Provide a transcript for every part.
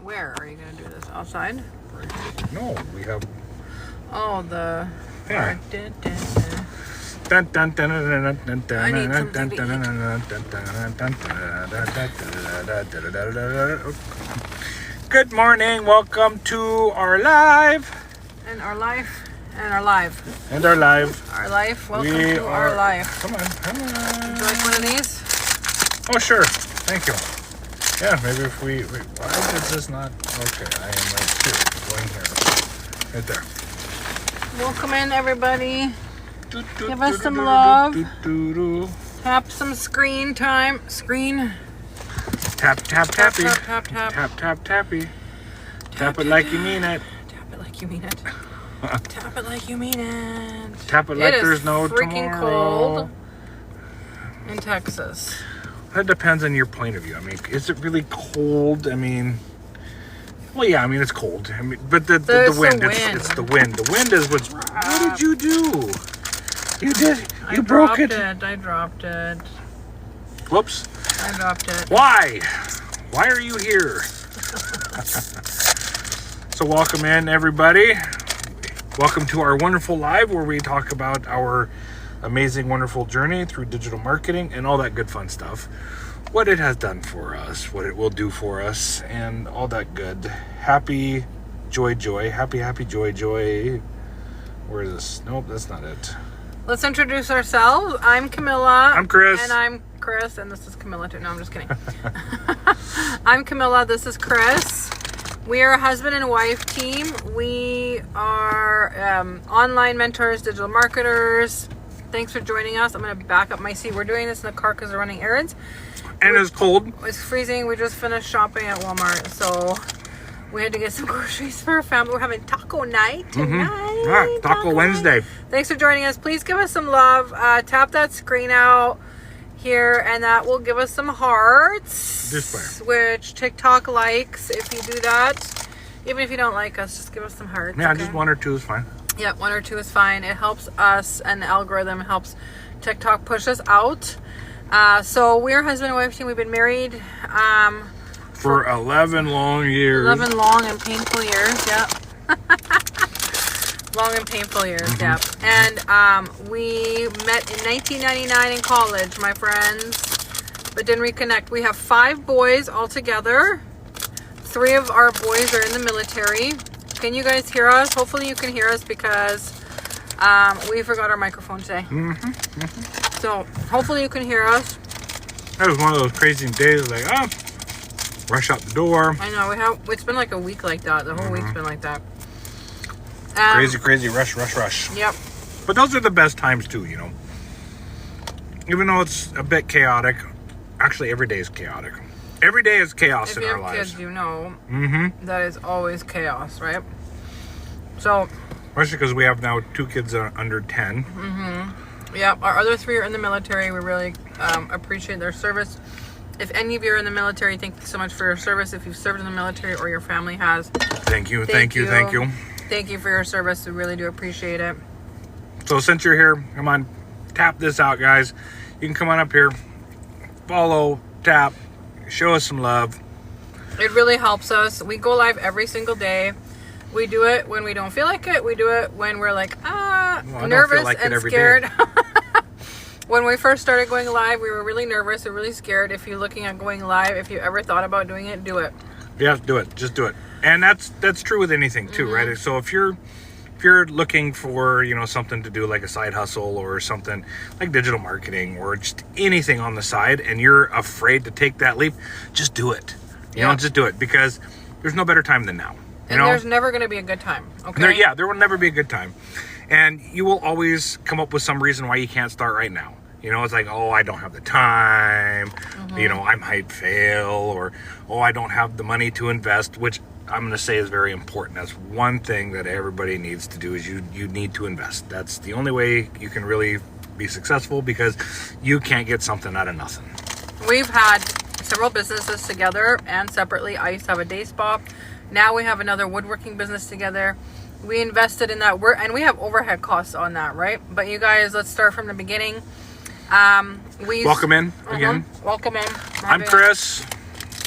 Where are you going to do this? Outside? No, we have. Oh, the. Yeah. Dun, dun, dun. Good morning. Welcome to our live. And our life. And our live. And our live. Our life. Welcome to our life. Come on. Would you like one of these? Oh, sure. Thank you. Yeah, maybe if we why is this not? Okay, I am right here. Going here. Right there. Welcome in, everybody. Give us some love. Tap some screen time. Screen. Tap, tappy. Tap, tap, tap. Tap, tappy. Tap it like you mean it. Tap it like you mean it. Tap it like you mean it. Tap it like there's no tomorrow. It is freaking cold in Texas. That depends on your point of view. I mean, is it really cold? I mean, well, yeah. I mean, it's cold. I mean, but the wind. It's the wind. The wind is what's. What did you do? You did. You broke it. I dropped it. Whoops. I dropped it. Why? Why are you here? So welcome in, everybody. Welcome to our wonderful live where we talk about our amazing, wonderful journey through digital marketing and all that good fun stuff. What it has done for us, what it will do for us, and all that good. Happy, joy. Happy, joy. Where is this? Nope, that's not it. Let's introduce ourselves. I'm Camilla. I'm Chris. And I'm Chris, and this is Camilla too. No, I'm just kidding. I'm Camilla. This is Chris. We are a husband and wife team. We are online mentors, digital marketers. Thanks for joining us. I'm going to back up my seat. We're doing this in the car because we're running errands. And it's cold. It's freezing. We just finished shopping at Walmart, so we had to get some groceries for our family. We're having taco night tonight. Yeah, Taco Wednesday. Night. Thanks for joining us. Please give us some love. Tap that screen out here, and that will give us some hearts. This way. Which TikTok likes. If you do that, even if you don't like us, just give us some hearts. Yeah, okay? just 1 or 2 is fine. Yeah, 1 or 2 is fine. It helps us, and the algorithm helps TikTok push us out. So we're husband and wife team. We've been married for 11 long years. 11 long and painful years. Yep. Long and painful years. Yep. And we met in 1999 in college, my friends, but didn't reconnect. We have 5 boys altogether. 3 of our boys are in the military. Can you guys hear us? Hopefully you can hear us because we forgot our microphone today. So hopefully you can hear us. That was one of those crazy days, like, rush out the door. I know, it's been like a week like that. The whole week's been like that. Crazy, rush. Yep. But those are the best times too, you know. Even though it's a bit chaotic, actually every day is chaotic. Every day is chaos in our lives. If you have kids, you know that is always chaos, right? So, especially because we have now 2 kids under 10. Yeah, our other 3 are in the military. We really appreciate their service. If any of you are in the military, thank you so much for your service. If you've served in the military or your family has, thank you. Thank you for your service. We really do appreciate it. So since you're here, come on, tap this out, guys. You can come on up here, follow, tap, show us some love. It really helps us. We go live every single day. We do it when we don't feel like it. We do it when we're like, nervous and scared. When we first started going live, we were really nervous and really scared. If you're looking at going live, if you ever thought about doing it, do it. Yeah, do it. Just do it. And that's true with anything too, right? So if you're looking for, you know, something to do like a side hustle or something like digital marketing or just anything on the side and you're afraid to take that leap, just do it. You know, just do it because there's no better time than now. And there's never going to be a good time. Okay. There will never be a good time. And you will always come up with some reason why you can't start right now. You know, it's like, I don't have the time. You know, I might fail, or, I don't have the money to invest, which I'm going to say is very important. That's one thing that everybody needs to do is you need to invest. That's the only way you can really be successful because you can't get something out of nothing. We've had several businesses together and separately. I used to have a day spa. Now we have another woodworking business together. We invested in that and we have overhead costs on that, right? But you guys, let's start from the beginning. Welcome in again. Welcome in. I'm Chris.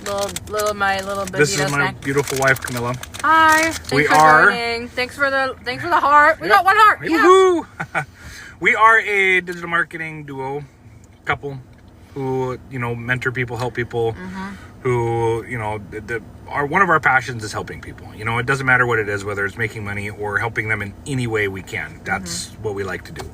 my little baby. This is my beautiful wife, Camilla. Hi. Thanks We for are- joining. Thanks for the heart. We got one heart. Yeah. Woohoo! We are a digital marketing duo couple who, mentor people, help people, who, are one of our passions is helping people. It doesn't matter what it is, whether it's making money or helping them in any way we can. That's what we like to do.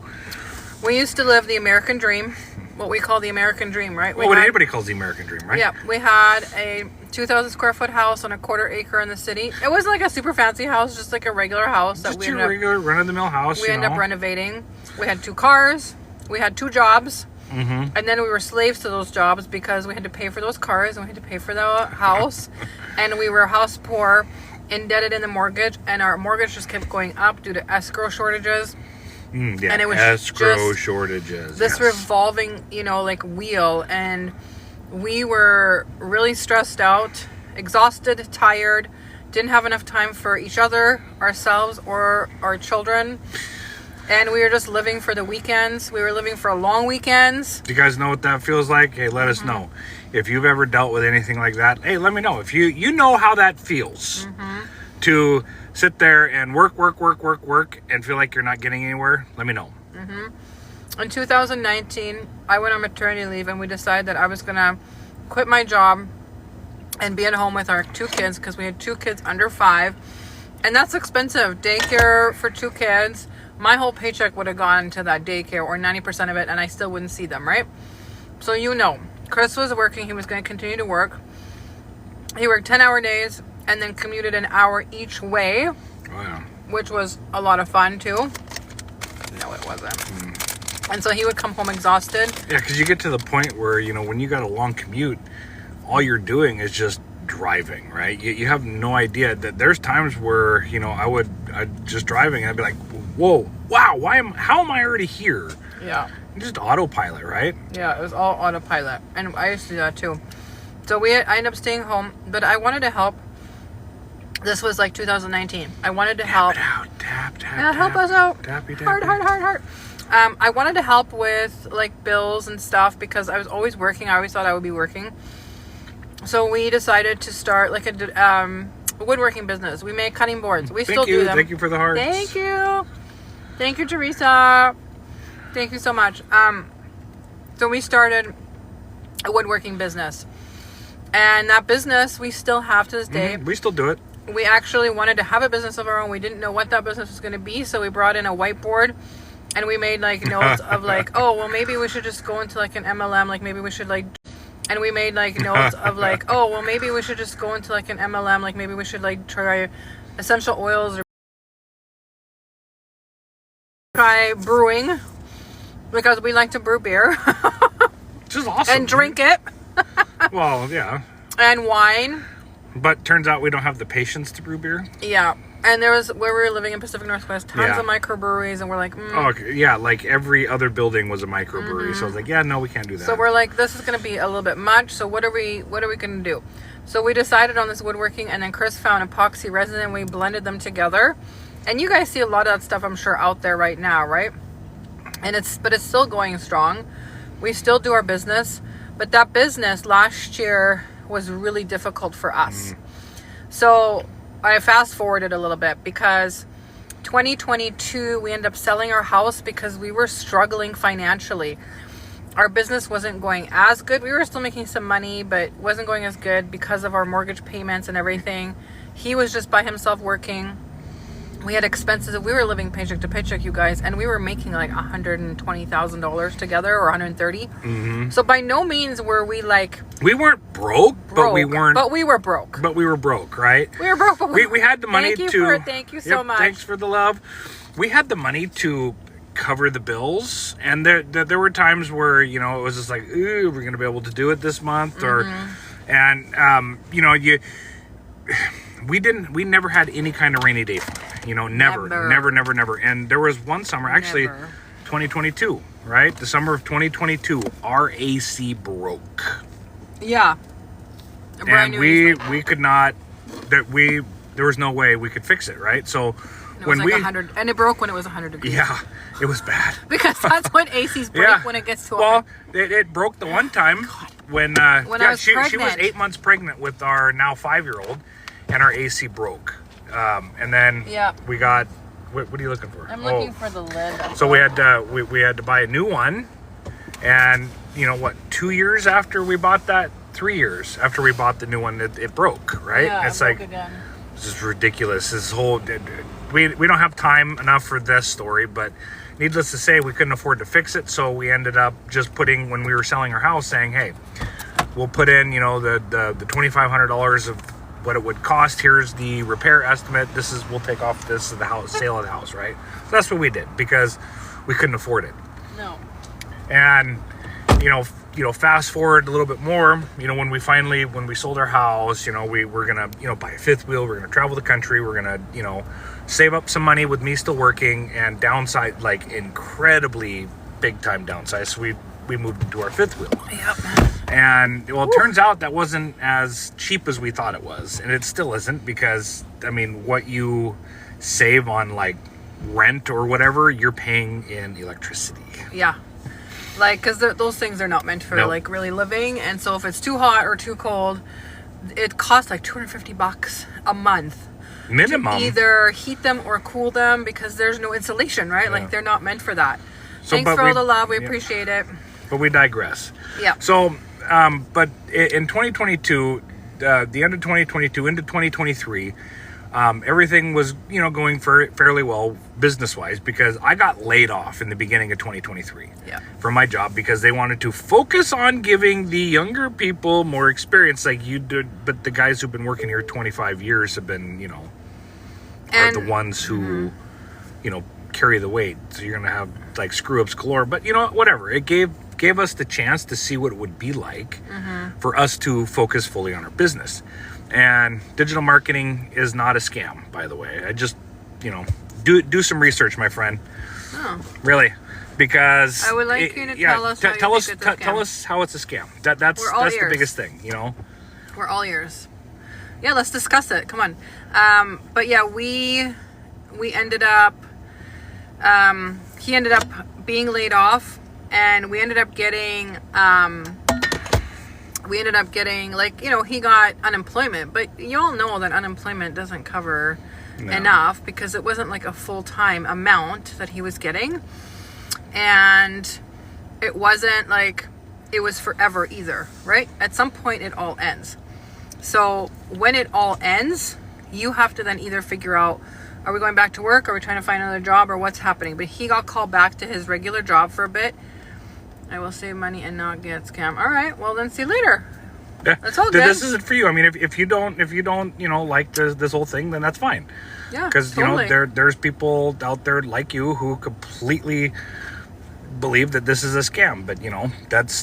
We used to live the American dream, what we call the American dream, right? Well, what anybody calls the American dream, right? Yeah, we had a 2,000 square foot house on a quarter acre in the city. It was like a super fancy house, just like a regular house Just your regular run-of-the-mill house. We ended up renovating. We had 2 cars. We had 2 jobs. Mm-hmm. And then we were slaves to those jobs because we had to pay for those cars and we had to pay for the house. And we were house poor, indebted in the mortgage. And our mortgage just kept going up due to escrow shortages. Yeah, and it was escrow just shortages. This revolving, wheel. And we were really stressed out, exhausted, tired, didn't have enough time for each other, ourselves, or our children. And we were just living for the weekends. We were living for long weekends. Do you guys know what that feels like? Hey, let us know. If you've ever dealt with anything like that, hey, let me know. If you know how that feels to sit there and work, and feel like you're not getting anywhere, let me know. In 2019, I went on maternity leave and we decided that I was going to quit my job and be at home with our 2 kids because we had 2 kids under 5. And that's expensive. Daycare for 2 kids. My whole paycheck would have gone to that daycare, or 90% of it, and I still wouldn't see them, right? So Chris was working. He was going to continue to work. He worked 10-hour days and then commuted an hour each way, which was a lot of fun too. No, it wasn't. And so he would come home exhausted. Yeah, because you get to the point where, when you got a long commute, all you're doing is just driving, right? You have no idea that there's times where, I'd just driving and I'd be like, whoa, wow, how am I already here? Yeah. Just autopilot, right? Yeah, it was all autopilot. And I used to do that too. So I ended up staying home, but I wanted to help. This was like 2019. I wanted to help. Tap it out. Tap. Yeah, help us out. Tappy, Heart. I wanted to help with like bills and stuff because I was always working. I always thought I would be working. So we decided to start like a woodworking business. We make cutting boards. We still do them. Thank you for the hearts. Thank you, Teresa. Thank you so much. So we started a woodworking business. And that business we still have to this day. We still do it. We actually wanted to have a business of our own. We didn't know what that business was going to be. So we brought in a whiteboard and we made like notes of like, oh, well, maybe we should just go into like an MLM. Like maybe we should like, and we made like notes of like, oh, well, maybe we should just go into like an MLM. Like maybe we should like try essential oils or try brewing because we like to brew beer. Which is awesome. And drink it. Well, yeah. And wine. But turns out we don't have the patience to brew beer. Yeah. And there was, where we were living in Pacific Northwest, tons of microbreweries, and we're like, Oh, okay. Yeah, like every other building was a microbrewery. So I was like, yeah, no, we can't do that. So we're like, this is going to be a little bit much. So what are we going to do? So we decided on this woodworking, and then Chris found epoxy resin, and we blended them together. And you guys see a lot of that stuff, I'm sure, out there right now, right? But it's still going strong. We still do our business, but that business last year was really difficult for us. So I fast forwarded a little bit because 2022, we ended up selling our house because we were struggling financially. Our business wasn't going as good. We were still making some money, but wasn't going as good because of our mortgage payments and everything. He was just by himself working. We had expenses. We were living paycheck to paycheck, you guys, and we were making like $120,000 together, or $130,000. So by no means were we like, we weren't broke, but we weren't. But we were broke. But we were broke, right? We were broke. But we had the money thank you so much. Thanks for the love. We had the money to cover the bills, and there were times where it was just like, ooh, we're gonna be able to do it this month, we never had any kind of rainy day fund. Never. And there was one summer, actually, 2022, right? The summer of 2022, our AC broke. Yeah. And we could not, there was no way we could fix it, right? So when it was like 100, and it broke when it was 100 degrees. Yeah, it was bad. Because that's when ACs break, when it gets to Well, it broke the one time when I was she was pregnant. 8 months pregnant with our now 5-year-old, and our AC broke. And then Yeah. we got. What are you looking for? I'm looking for the lid. So we had to buy a new one, and 2 years after we bought that, 3 years after we bought the new one, it broke. Right? Yeah, It's it like broke again. this is ridiculous. This whole we don't have time enough for this story, but needless to say, we couldn't afford to fix it, so we ended up just putting, when we were selling our house, saying, hey, we'll put in the $2,500 of what it would cost. Here's the repair estimate. We'll take off this of the house, sale of the house, right? So that's what we did, because we couldn't afford it. No. And fast forward a little bit more, when we sold our house, we were gonna buy a fifth wheel. We're gonna travel the country. We're gonna save up some money with me still working, and downsize, like incredibly big time downsize. So we moved into our fifth wheel. Yep. And well, it turns out that wasn't as cheap as we thought it was, and it still isn't, because what you save on like rent or whatever, you're paying in electricity. Yeah. Like, because those things are not meant for Nope. like really living, and so if it's too hot or too cold, it costs like $250 a month Minimum. to either heat them or cool them, because there's no insulation, right? Yeah. Like, they're not meant for that. So, Thanks but for we- all the love. We yeah. appreciate it. But we digress. Yeah. So, but in 2022, the end of 2022 into 2023, everything was, going fairly well business-wise, because I got laid off in the beginning of 2023 Yeah. from my job, because they wanted to focus on giving the younger people more experience, like you did. But the guys who've been working here 25 years have been, are the And- ones who, carry the weight. So you're gonna have like screw-ups galore. But whatever. It gave us the chance to see what it would be like for us to focus fully on our business. And digital marketing is not a scam, by the way. I just, do some research, my friend. Oh. Really, because I would like you to tell us how you tell us think it's a tell scam. us how it's a scam. That's We're all the ears. biggest thing, We're all ears. Yeah, let's discuss it. Come on. But yeah, we ended up, he ended up being laid off, and we ended up getting, like, he got unemployment, but you all know that unemployment doesn't cover No. enough, because it wasn't like a full-time amount that he was getting. And it wasn't like it was forever either, right? At some point it all ends. So when it all ends, you have to then either figure out, are we going back to work? Are we trying to find another job, or what's happening? But he got called back to his regular job for a bit. I will save money and not get scammed. All right, well then see you later. Yeah. That's all good. This isn't for you. I mean, if you don't, like this whole thing, then that's fine. Yeah, Because totally. there's people out there like you who completely believe that this is a scam. But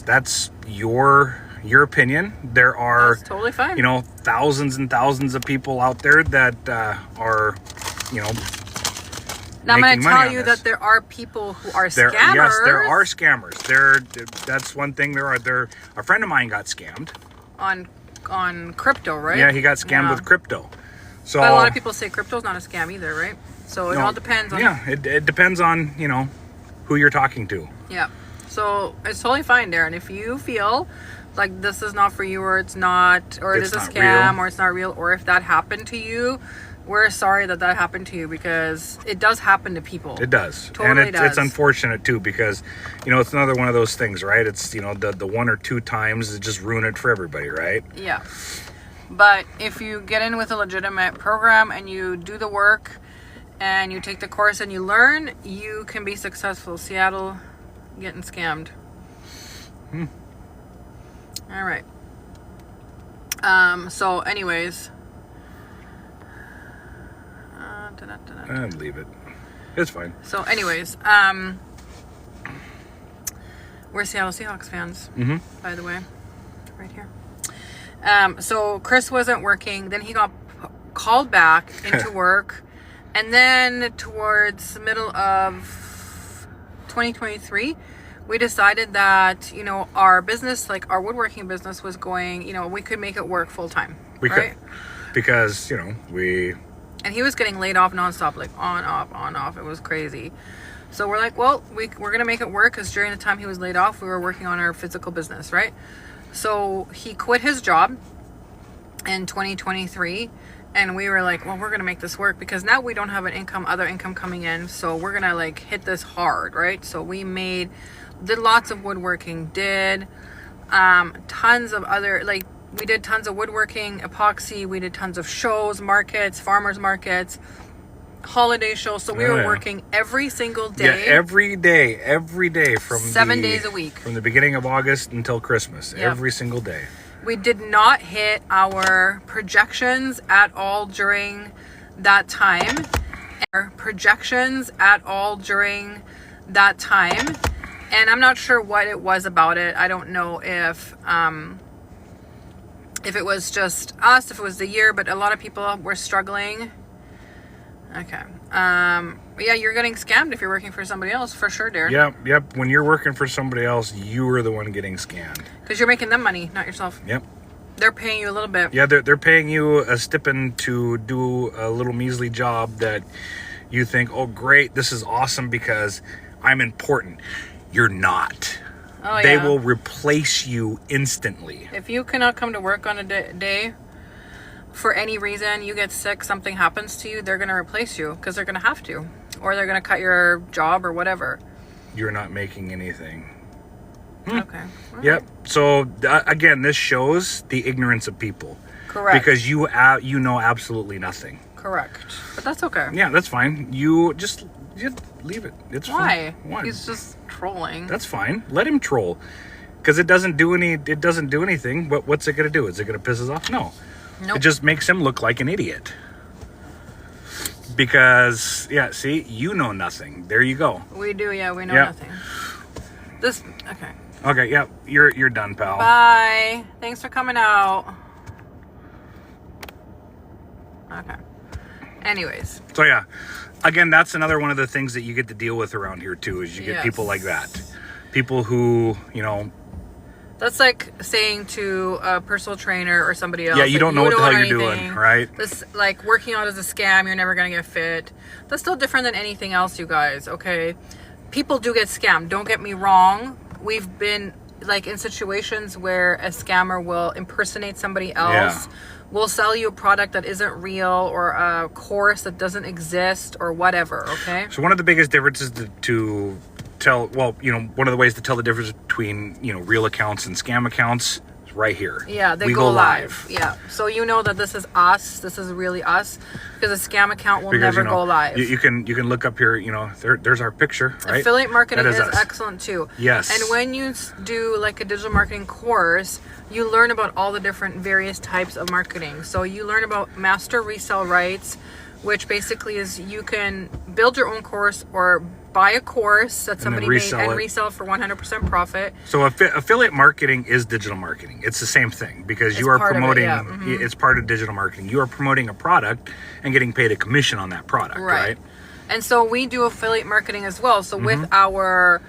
that's your opinion. There are That's totally fine. thousands and thousands of people out there that are Now I'm going making to money tell on you this. that there are people who are There, scammers. yes, there are scammers. That's one thing. A friend of mine got scammed. on crypto, right? Yeah, he got scammed Yeah. with crypto. So But a lot of people say crypto's not a scam either, right? So it all depends on. Yeah, it depends on who you're talking to. Yeah. So it's totally fine, Darren. If you feel like this is not for you, or it's not, or it It's is a not scam, real. or it's not real, or if that happened to you, we're sorry that happened to you, because it does happen to people. It does, Totally and does. it's unfortunate too, because it's another one of those things, right? It's the one or two times that just ruin it for everybody, right? Yeah. But if you get in with a legitimate program and you do the work and you take the course and you learn, you can be successful. Seattle getting scammed. All right. So anyways. And leave it. It's fine. So anyways, we're Seattle Seahawks fans, by the way, right here. So Chris wasn't working. Then he got called back into work, and then towards the middle of 2023, we decided that our business, like our woodworking business, was going. We could make it work full time. We right? could, because we. And he was getting laid off nonstop, like on, off. It was crazy. So we're like, well, we're going to make it work, because during the time he was laid off, we were working on our physical business, right? So he quit his job in 2023, and we were like, well, we're gonna make this work, because now we don't have other income coming in, so we're gonna like hit this hard, right? So we did lots of woodworking, did tons of other, like, we did tons of woodworking, epoxy, we did tons of shows, markets, farmers markets, holiday shows. So we were working every single day. Yeah, every day from 7 days a week. From the beginning of August until Christmas, every single day. We did not hit our projections at all during that time. And I'm not sure what it was about it. I don't know if it was just us, if it was the year, but a lot of people were struggling. Okay. Yeah, you're getting scammed if you're working for somebody else, for sure, Darren. Yep. When you're working for somebody else, you are the one getting scammed. Because you're making them money, not yourself. Yep. They're paying you a little bit. Yeah, they're paying you a stipend to do a little measly job that you think, oh, great, this is awesome because I'm important. You're not. Oh, They yeah. will replace you instantly. If you cannot come to work on a day for any reason, you get sick, something happens to you, they're going to replace you because they're going to have to. Or they're going to cut your job or whatever. You're not making anything. Okay. Yep. So again, this shows the ignorance of people. Correct. Because you know absolutely nothing. Correct. But that's okay. Yeah, that's fine. You just leave it. It's Why? fine. Why? He's just trolling. That's fine. Let him troll. Because it doesn't do anything. But what's it gonna do? Is it gonna piss us off? No. Nope. It just makes him look like an idiot. Because see, you know nothing. There you go. We do, yeah, we know Yeah. nothing. Okay. Okay, yeah, you're done, pal. Bye. Thanks for coming out. Okay. Anyways. So yeah, again, that's another one of the things that you get to deal with around here too, is you get Yes. people like that. People who, That's like saying to a personal trainer or somebody else. yeah, you like, don't know what the hell you're anything. doing, right? This, like, working out is a scam. You're never going to get fit. That's still different than anything else, you guys, okay? People do get scammed. Don't get me wrong. We've been, like, in situations where a scammer will impersonate somebody else. Will sell you a product that isn't real, or a course that doesn't exist, or whatever, okay? So one of the biggest differences to tell, one of the ways to tell the difference between, real accounts and scam accounts is right here. Yeah, they we go live. Yeah. So you know that this is us. This is really us, because a scam account will never go live. You can look up here, there's our picture, right? Affiliate marketing That is us. excellent too. Yes. And when you do like a digital marketing course, you learn about all the different various types of marketing. So you learn about master resale rights, which basically is you can build your own course or buy a course that somebody made and resell for 100% profit. So affiliate marketing is digital marketing. It's the same thing, because It's you are part of it, promoting, yeah. Mhm. it's part of digital marketing. You are promoting a product and getting paid a commission on that product, right? And so we do affiliate marketing as well. So with our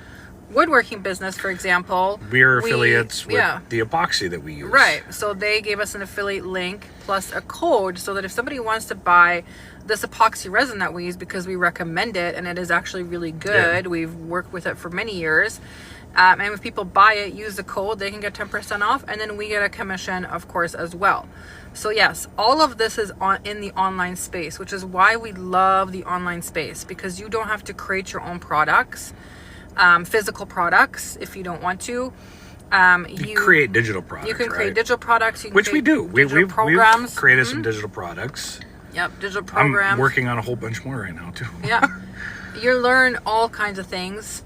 woodworking business, for example, We're affiliates with the epoxy that we use. Right. So they gave us an affiliate link plus a code, so that if somebody wants to buy this epoxy resin that we use, because we recommend it and it is actually really good, we've worked with it for many years, and if people buy it, use the code, they can get 10% off, and then we get a commission, of course, as well. So yes, all of this is in the online space, which is why we love the online space, because you don't have to create your own products, physical products, if you don't want to. You create digital products. You can create right? digital products. You can Which we do. We've programs. created some digital products. Yep, digital programs. I'm working on a whole bunch more right now too. Yeah. You learn all kinds of things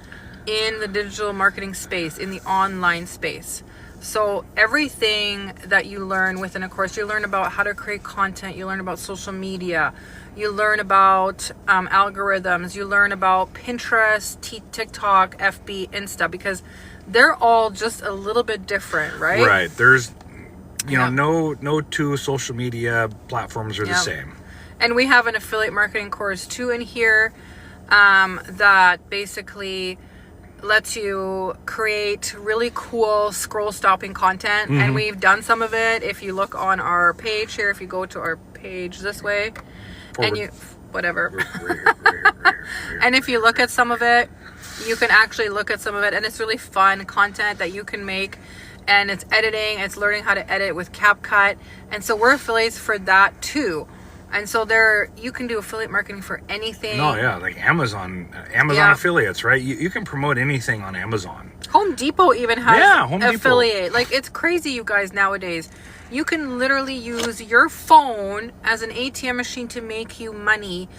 in the digital marketing space, in the online space. So everything that you learn within a course, you learn about how to create content, you learn about social media, you learn about algorithms, you learn about Pinterest, TikTok, FB, Insta, because they're all just a little bit different, right? Right. There's, no two social media platforms are the same. And we have an affiliate marketing course too in here that basically lets you create really cool scroll stopping content. And we've done some of it. If you look on our page here, if you go to our page this way, and you, whatever. And if you look at some of it, you can actually look at some of it, and it's really fun content that you can make. and it's editing, it's learning how to edit with CapCut. And so we're affiliates for that too. And so you can do affiliate marketing for anything. No, yeah, like Amazon affiliates, right? You can promote anything on Amazon. Home Depot even has Home Depot. affiliate. Like, it's crazy, you guys, nowadays. You can literally use your phone as an ATM machine to make you money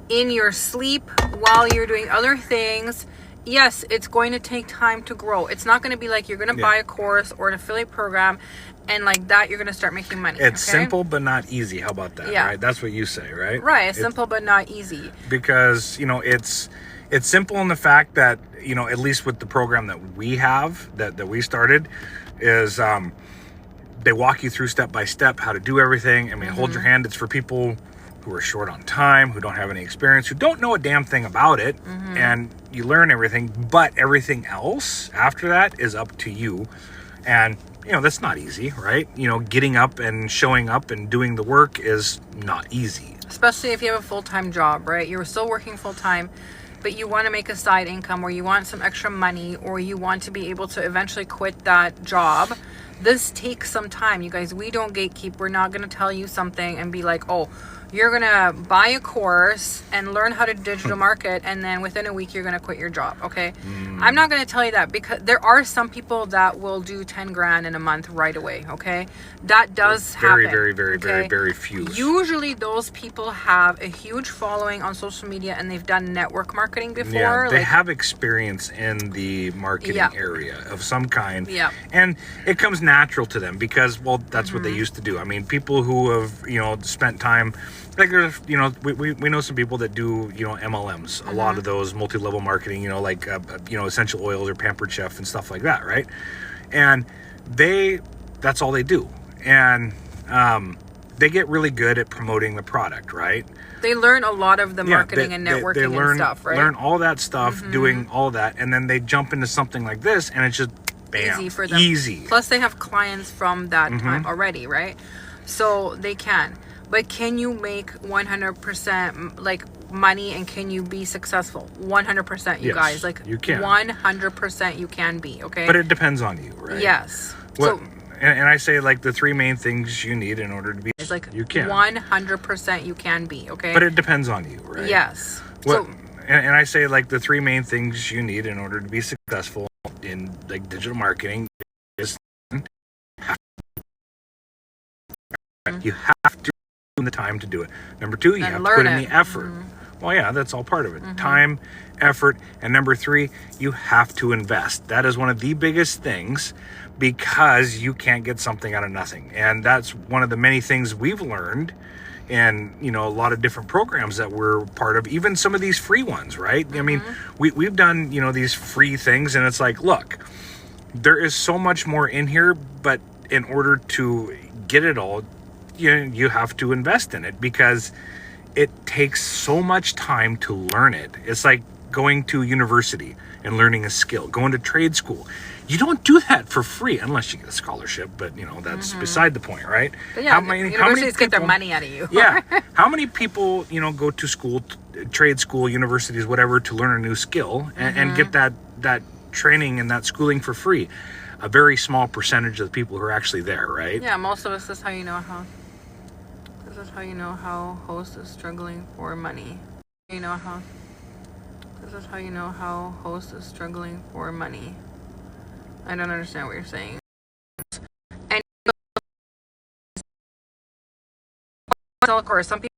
in your sleep while you're doing other things. Yes, it's going to take time to grow. It's not going to be like you're going to buy a course or an affiliate program and like that you're going to start making money. It's simple but not easy. How about that? Right? That's what you say, right? Right. It's simple but not easy. Because, it's simple in the fact that, at least with the program that we have, that we started, is they walk you through step by step how to do everything. I mean, hold your hand. It's for people who are short on time, who don't have any experience, who don't know a damn thing about it, and you learn everything, but everything else after that is up to you. And that's not easy, right? Getting up and showing up and doing the work is not easy, especially if you have a full-time job, right? You're still working full-time, but you want to make a side income, or you want some extra money, or you want to be able to eventually quit that job. This takes some time, you guys. We don't gatekeep. We're not going to tell you something and be like, oh, you're going to buy a course and learn how to digital market, and then within a week you're going to quit your job. Okay. I'm not going to tell you that, because there are some people that will do 10 grand in a month right away. Okay. That does happen. Very few. Usually those people have a huge following on social media and they've done network marketing before. Yeah, they have experience in the marketing area of some kind. Yeah. And it comes natural to them because, well, that's what they used to do. I mean, people who have, spent time, like there's, we know some people that do, MLMs, a lot of those multi-level marketing, like, essential oils or Pampered Chef and stuff like that, right? And that's all they do. And they get really good at promoting the product, right? They learn a lot of the marketing and networking and stuff, right? Learn all that stuff, doing all that, and then they jump into something like this, and it's just bam, easy for them. Easy. Plus, they have clients from that time already, right? So they can. But can you make 100% like money, and can you be successful? 100%, you guys. Like, you can. 100% you can be, okay? But it depends on you, right? Yes. And I say, like, the three main things you need in order to be, it's like you can. 100% you can be, okay? But it depends on you, right? Yes. And I say, like, the three main things you need in order to be successful in, like, digital marketing is you have to put in the time to do it. Number two, you have to put in the effort. Well, yeah, that's all part of it. Time, effort, and number three, you have to invest. That is one of the biggest things, because you can't get something out of nothing. And that's one of the many things we've learned in, a lot of different programs that we're part of, even some of these free ones, right? I mean, we've done, these free things, and it's like, look, there is so much more in here, but in order to get it all, you have to invest in it, because it takes so much time to learn it. It's like going to university and learning a skill, going to trade school. You don't do that for free unless you get a scholarship, but that's beside the point, right? But yeah, universities get their money out of you. Yeah. How many people, go to school, trade school, universities, whatever, to learn a new skill and get that training and that schooling for free? A very small percentage of the people who are actually there, right? Yeah, most of us, this is how you know how. This is how you know how host is struggling for money. This is how you know how host is struggling for money. I don't understand what you're saying. And sell a course. Some people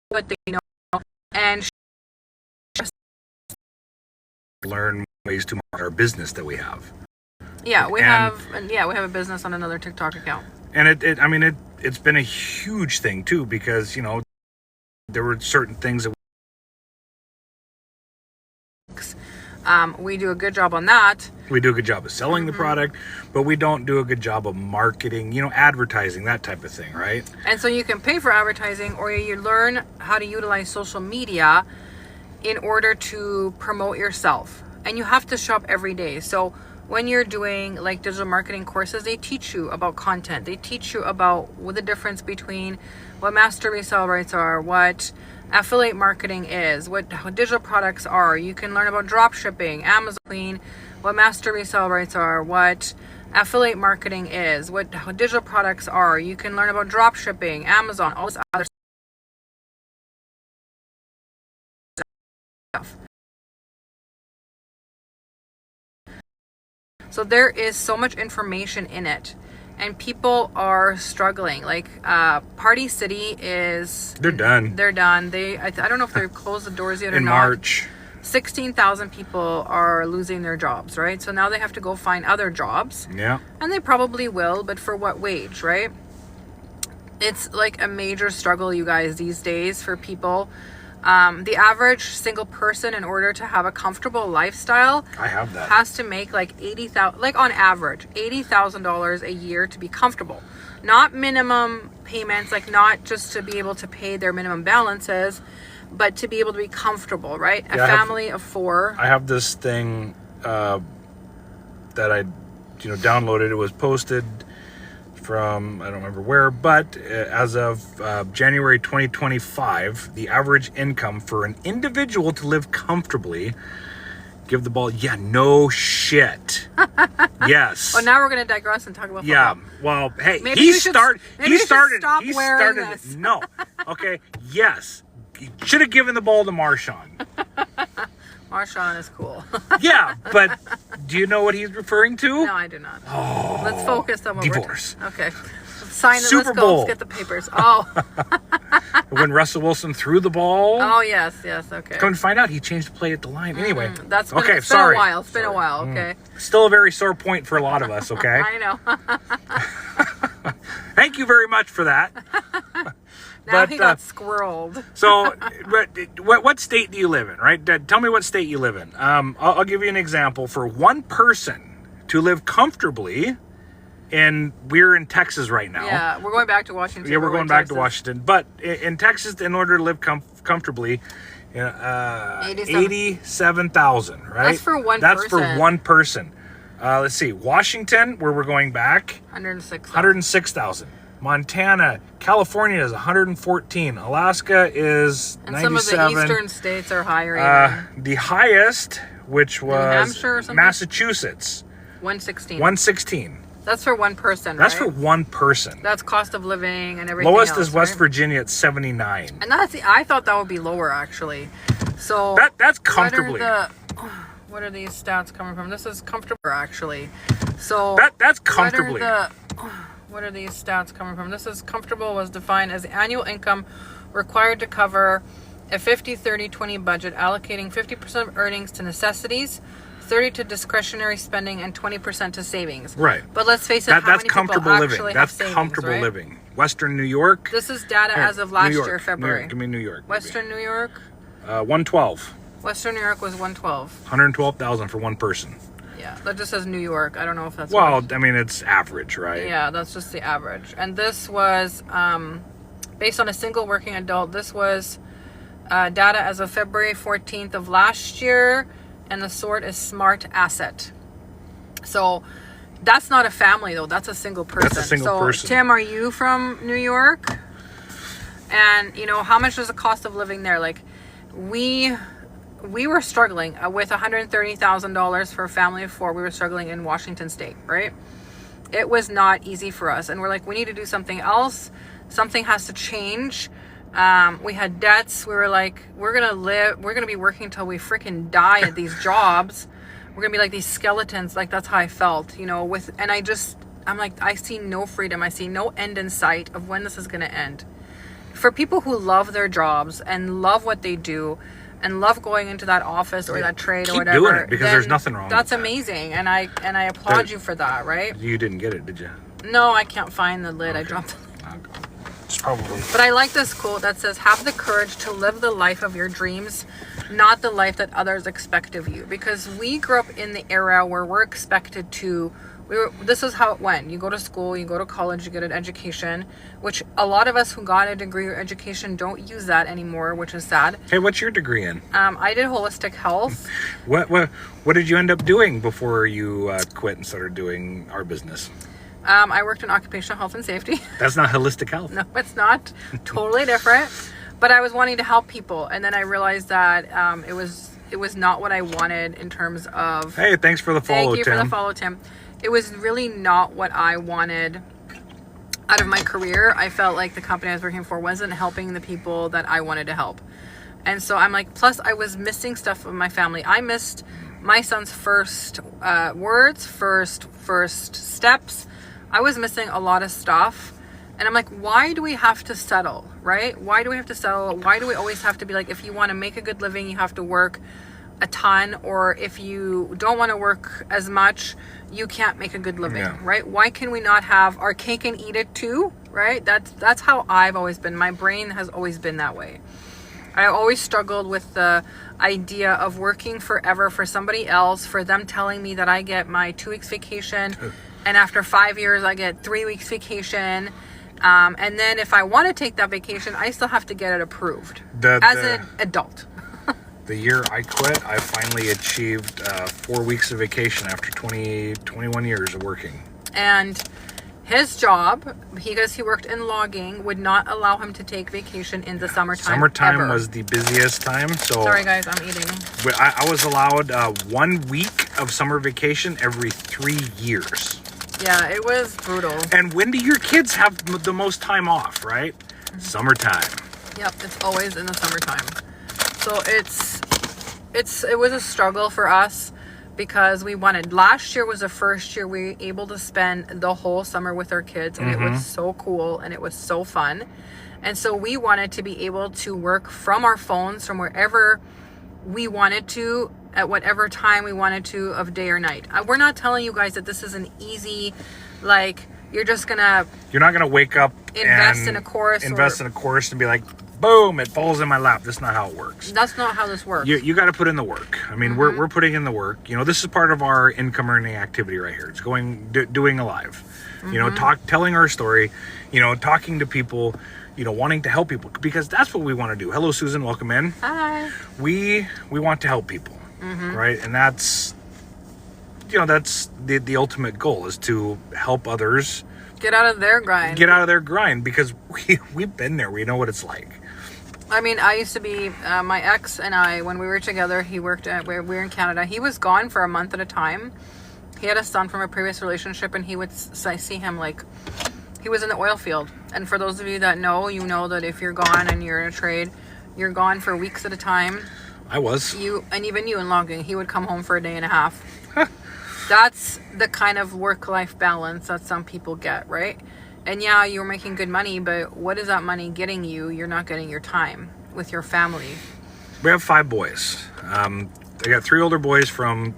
what they know and learn ways to market our business that we have. Yeah, we have a business on another TikTok account. And it's been a huge thing too, because there were certain things that we do a good job on that. We do a good job of selling the product, but we don't do a good job of marketing, advertising, that type of thing, right? And so you can pay for advertising, or you learn how to utilize social media in order to promote yourself. And you have to show up every day. So when you're doing like digital marketing courses, they teach you about content. They teach you about what the difference between what master resale rights are, what affiliate marketing is, what digital products are. You can learn about drop shipping, Amazon, what master resale rights are, what affiliate marketing is, what digital products are. You can learn about drop shipping, Amazon, all this other stuff. So there is so much information in it, and people are struggling. Like Party City is... They're done. They're done. I don't know if they've closed the doors yet or In not. March. 16,000 people are losing their jobs, right? So now they have to go find other jobs. Yeah. And they probably will, but for what wage, right? It's like a major struggle, you guys, these days for people. The average single person, in order to have a comfortable lifestyle, I have that. has to make like $80,000, like on average, $80,000 a year to be comfortable. Not minimum payments, like not just to be able to pay their minimum balances, but to be able to be comfortable, right? A family of 4. I have this thing that I, downloaded. It was posted from, I don't remember where, but as of January 2025, the average income for an individual to live comfortably, give the ball, no shit. Yes. Well, now we're going to digress and talk about football. Yeah. Well, hey, Maybe he you should started. stop He wearing started. this. No. Okay. Yes. He should have given the ball to Marshawn. Marshawn is cool. Yeah, but do you know what he's referring to? No, I do not. Let's focus on what Divorce. Okay. Sign it. Super Let's go. Bowl. Let's get the papers. Oh. When Russell Wilson threw the ball. Oh, yes. Okay. Come to find out, he changed the play at the line. Anyway. That's been, okay, it's been sorry. a while. It's been a while. Okay. Still a very sore point for a lot of us, okay? I know. Thank you very much for that. Now he got squirreled. So, what state do you live in, right? Tell me what state you live in. I'll give you an example. For one person to live comfortably, and we're in Texas right now. Yeah, we're going back to Washington. Yeah, we're going back to Washington. But in Texas, in order to live comfortably, 87,000, right? That's for one That's person. for one person. Let's see. Washington, where we're going back, 106,000. Montana, California is 114. Alaska is and 97. some of the eastern states are higher. The highest, which was Hampshire or something? Massachusetts, 116. 116. That's for one person, That's right? for one person. That's cost of living and everything Lowest else, is West right? Virginia at 79. And I thought that would be lower, actually. So That's comfortably. What are these stats coming from? This is comfortable, actually. So That's comfortably. What are these stats coming from? This is comfortable was defined as annual income required to cover a 50-30-20 budget, allocating 50% of earnings to necessities, 30% to discretionary spending, and 20% to savings. Right. But let's face it, That's how many comfortable people living. actually That's have savings, comfortable right? living. Western New York. This is data Here, as of last New York, year, February. New York. Give me New York. Western New York? 112. Western New York was 112. 112,000 for one person. Yeah, that just says New York. I don't know if that's Well, much. I mean, it's average, right? Yeah, that's just the average. And this was based on a single working adult. This was data as of February 14th of last year, and the sort is Smart Asset. So that's not a family, though. That's a single person. That's a single person. Tim, are you from New York? And, how much is the cost of living there? Like, we were struggling with $130,000 for a family of 4. We were struggling in Washington State, right? It was not easy for us. And we're like, we need to do something else. Something has to change. We had debts. We were like, we're going to be working until we freaking die at these jobs. We're going to be like these skeletons. Like, that's how I felt, I'm like, I see no freedom. I see no end in sight of when this is going to end. For people who love their jobs and love what they do, and love going into that office or that trade or whatever. Keep doing it, because there's nothing wrong That's with that. amazing, and I applaud you for that, right? You didn't get it, did you? No, I can't find the lid. I dropped the lid. It's probably. But I like this quote that says, "Have the courage to live the life of your dreams, not the life that others expect of you." Because we grew up in the era where we're expected to. This is how it went. You go to school, you go to college, you get an education, which a lot of us who got a degree or education don't use that anymore, which is sad. Hey, what's your degree in? I did holistic health. What did you end up doing before you quit and started doing our business? I worked in occupational health and safety. That's not holistic health. No, it's not. Totally different. But I was wanting to help people, and then I realized that it it was not what I wanted in terms of. Hey, thanks for the follow, Thank you Tim. for the follow, Tim. It was really not what I wanted out of my career. I felt like the company I was working for wasn't helping the people that I wanted to help. And so I'm like, plus I was missing stuff from my family. I missed my son's first words, first steps. I was missing a lot of stuff. And I'm like, why do we have to settle, right? Why do we have to settle? Why do we always have to be like, if you want to make a good living, you have to work a ton, or if you don't want to work as much, you can't make a good living, right? Why can we not have our cake and eat it too, right? That's how I've always been. My brain has always been that way. I always struggled with the idea of working forever for somebody else, for them telling me that I get my 2 weeks vacation, and after 5 years I get 3 weeks vacation. And then if I want to take that vacation, I still have to get it approved as an adult. The year I quit, I finally achieved 4 weeks of vacation after 21 years of working. And his job, because he worked in logging, would not allow him to take vacation in the summertime. Summertime ever. was the busiest time. So sorry guys, I'm eating. I was allowed 1 week of summer vacation every 3 years. Yeah, it was brutal. And when do your kids have the most time off, right? Summertime. Yep, it's always in the summertime. So it was a struggle for us because we wanted. Last year was the first year we were able to spend the whole summer with our kids, and it was so cool and it was so fun. And so we wanted to be able to work from our phones from wherever we wanted to, at whatever time we wanted to, of day or night. We're not telling you guys that this is an easy, like, you're not gonna wake up invest in a course and be like, boom, it falls in my lap. That's not how it works. That's not how this works. You got to put in the work. I mean, we're putting in the work. You know, this is part of our income earning activity right here. It's doing a live, you know, telling our story, you know, talking to people, you know, wanting to help people, because that's what we want to do. Hello, Susan. Welcome in. Hi. We want to help people, right? And that's, you know, that's the ultimate goal, is to help others get out of their grind. Because we've been there. We know what it's like. I mean, I used to be, my ex and I, when we were together, he worked at, we were in Canada. He was gone for a month at a time. He had a son from a previous relationship, and he would see him like, he was in the oil field. And for those of you that know, you know that if you're gone and you're in a trade, you're gone for weeks at a time. I was. And even you in logging, he would come home for a day and a half. That's the kind of work-life balance that some people get, right? And yeah, you're making good money, but what is that money getting you? You're not getting your time with your family. We have 5 boys. I got 3 older boys from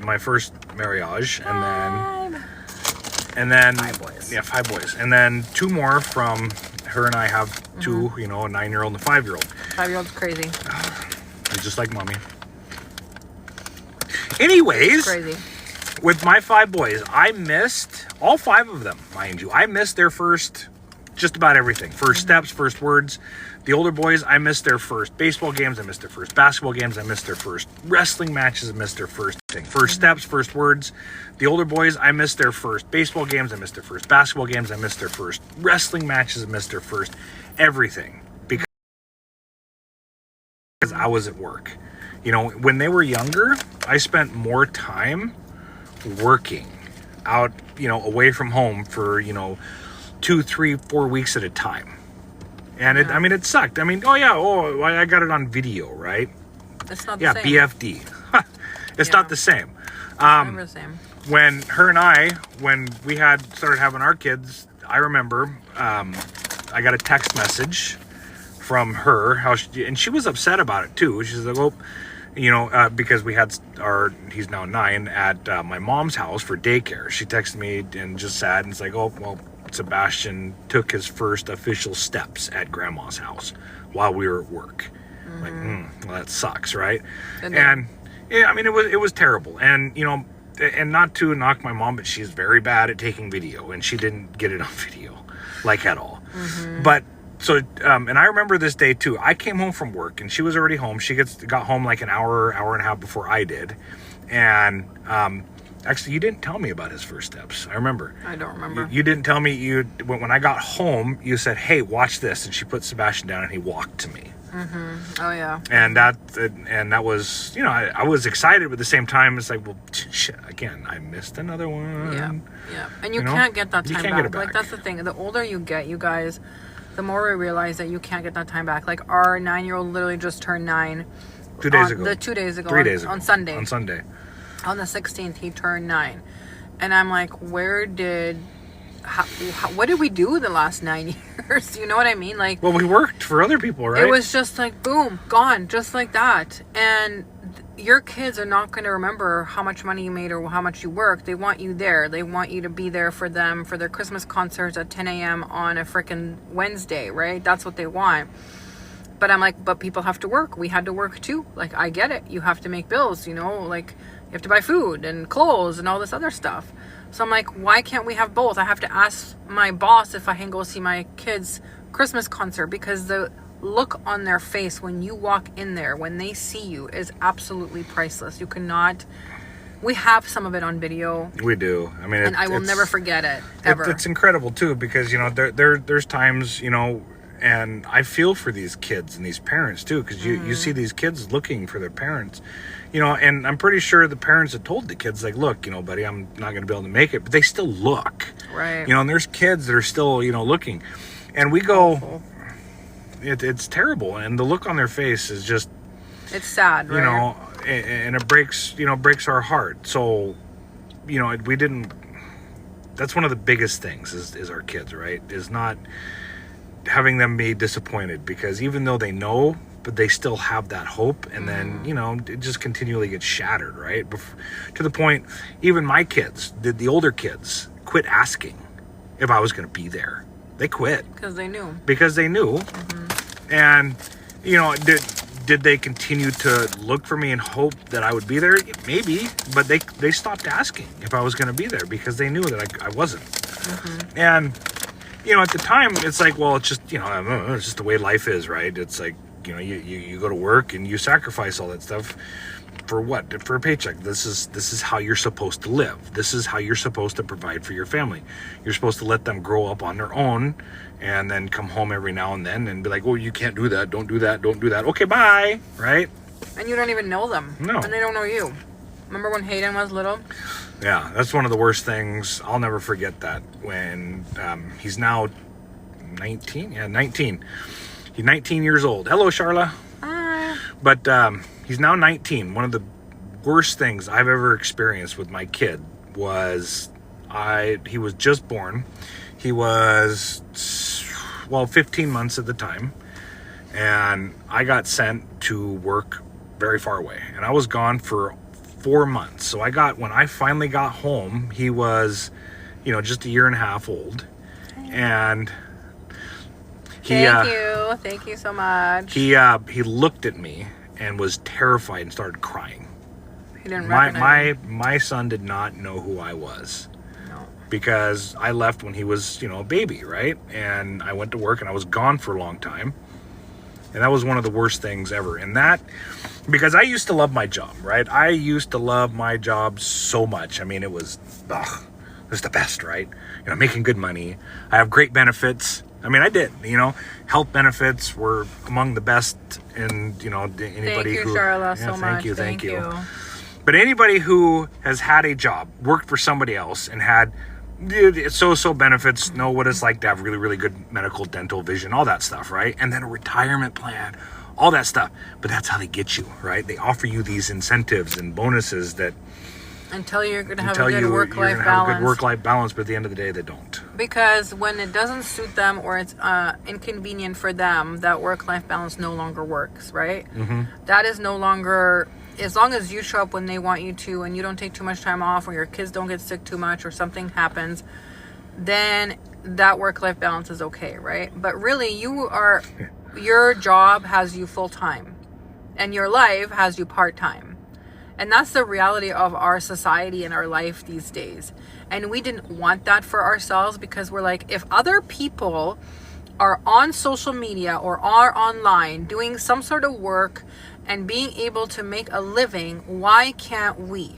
my first marriage, and then 5 boys. Yeah, 5 boys, and then 2 more from her, and I have 2. You know, a 9-year-old and a 5-year-old. 5-year-old's crazy. He's just like mommy. Anyways, crazy. With my 5 boys, I missed all 5 of them, mind you. I missed their first, just about everything. First steps, first words. The older boys, I missed their first baseball games. I missed their first basketball games. I missed their first wrestling matches. I missed their first thing. First steps, first words. The older boys, I missed their first baseball games. I missed their first basketball games. I missed their first wrestling matches. I missed their first everything. Because I was at work. You know, when they were younger, I spent more time working out, you know, away from home for, you know, 2, 3, 4 weeks at a time. And it, I mean, it sucked. I mean, I got it on video, right? It's not the same. Yeah, BFD. It's not the same. Never the same. When her and I, when we started having our kids, I remember I got a text message from her, and she was upset about it too. She's like, well, you know, because we had he's now 9, at my mom's house for daycare. She texted me and just sad, and it's like, oh, well, Sebastian took his first official steps at grandma's house while we were at work. Like, well, that sucks, right? And yeah, I mean, it was terrible. And, you know, and not to knock my mom, but she's very bad at taking video, and she didn't get it on video, like, at all. But so, and I remember this day too. I came home from work, and she was already home. She got home like an hour and a half before I did. And actually, you didn't tell me about his first steps. I remember. I don't remember. You didn't tell me. When I got home, you said, "Hey, watch this," and she put Sebastian down, and he walked to me. Oh yeah. And that was, you know, I was excited, but at the same time, it's like, well, shit, again, I missed another one. Yeah. And you You know? can't get that You time can't back. get it Like back. that's the thing. The older you get, you guys, the more we realize that you can't get that time back. Like our 9-year-old literally just turned 9. 2 days ago. 2 days ago. 3 days ago. On Sunday. On Sunday. On the 16th, he turned 9. And I'm like, what did we do the last 9 years? You know what I mean? Like, Well, we worked for other people, right? it was just like, boom, gone, just like that. And your kids are not going to remember how much money you made or how much you worked. They want you there. They want you to be there for them for their Christmas concerts at 10 a.m. on a freaking Wednesday, right? That's what they want. But I'm like, but people have to work. We had to work too. Like, I get it. You have to make bills, you know, like you have to buy food and clothes and all this other stuff. So I'm like, why can't we have both? I have to ask my boss if I can go see my kids' Christmas concert, because the look on their face when you walk in there, when they see you, is absolutely priceless. You cannot. We have some of it on video, We do. I mean, and I will never forget it, ever. It's incredible too, because, you know, there's times, you know, and I feel for these kids and these parents too, because you see these kids looking for their parents, you know, and I'm pretty sure the parents had told the kids, like, look, you know, buddy, I'm not going to be able to make it, but they still look, Right. you know, and there's kids that are still, you know, looking, and we go, it's terrible, and the look on their face is just, It's sad, right? you know, and it breaks our heart. So, you know, we didn't, that's one of the biggest things is our kids, right? Is not having them be disappointed, because even though they know, but they still have that hope, and then, you know, it just continually gets shattered, right? To the point, even my kids, the older kids, quit asking if I was going to be there. They quit Because they knew. because they knew. And, you know, did they continue to look for me and hope that I would be there? Maybe, but they stopped asking if I was going to be there, because they knew that I wasn't. And, you know, at the time, it's like, well, it's just, you know, it's just the way life is, right? It's like, you know, you go to work and you sacrifice all that stuff for what? For a paycheck. This is how you're supposed to live. This is how you're supposed to provide for your family. You're supposed to let them grow up on their own, and then come home every now and then and be like, oh, you can't do that. Don't do that. Don't do that. Okay, bye. Right? And you don't even know them. No. And they don't know you. Remember when Hayden was little? Yeah, that's one of the worst things. I'll never forget that, when he's now 19. Yeah, 19. He's 19 years old. Hello, Charla. Hi. But he's now 19. One of the worst things I've ever experienced with my kid was he was just born. He was, 15 months at the time. And I got sent to work very far away. And I was gone for 4 months. So when I finally got home, he was, you know, just a year and a half old. And Thank you so much. he looked at me and was terrified and started crying. He didn't recognize me. My son did not know who I was, No. because I left when he was, you know, a baby, right? And I went to work and I was gone for a long time. And that was one of the worst things ever. And that, because I used to love my job, right? I used to love my job so much. I mean, it was the best, right? You know, making good money. I have great benefits. I mean, I did, you know, health benefits were among the best in, you know, anybody Thank you, who... Charla, Yeah, so much. Thank you. But anybody who has had a job, worked for somebody else, and had so benefits, know what it's like to have really, really good medical, dental, vision, all that stuff, right? And then a retirement plan, all that stuff. But that's how they get you, right? They offer you these incentives and bonuses that Until you're going to have tell a good you work-life you're going to balance. have a good work-life balance, but at the end of the day, they don't. Because when it doesn't suit them or it's inconvenient for them, that work-life balance no longer works, right? That is no longer... As long as you show up when they want you to, and you don't take too much time off, or your kids don't get sick too much, or something happens, then that work-life balance is okay, right? But really, your job has you full-time, and your life has you part-time. And that's the reality of our society and our life these days. And we didn't want that for ourselves, because we're like, if other people are on social media or are online doing some sort of work and being able to make a living, why can't we?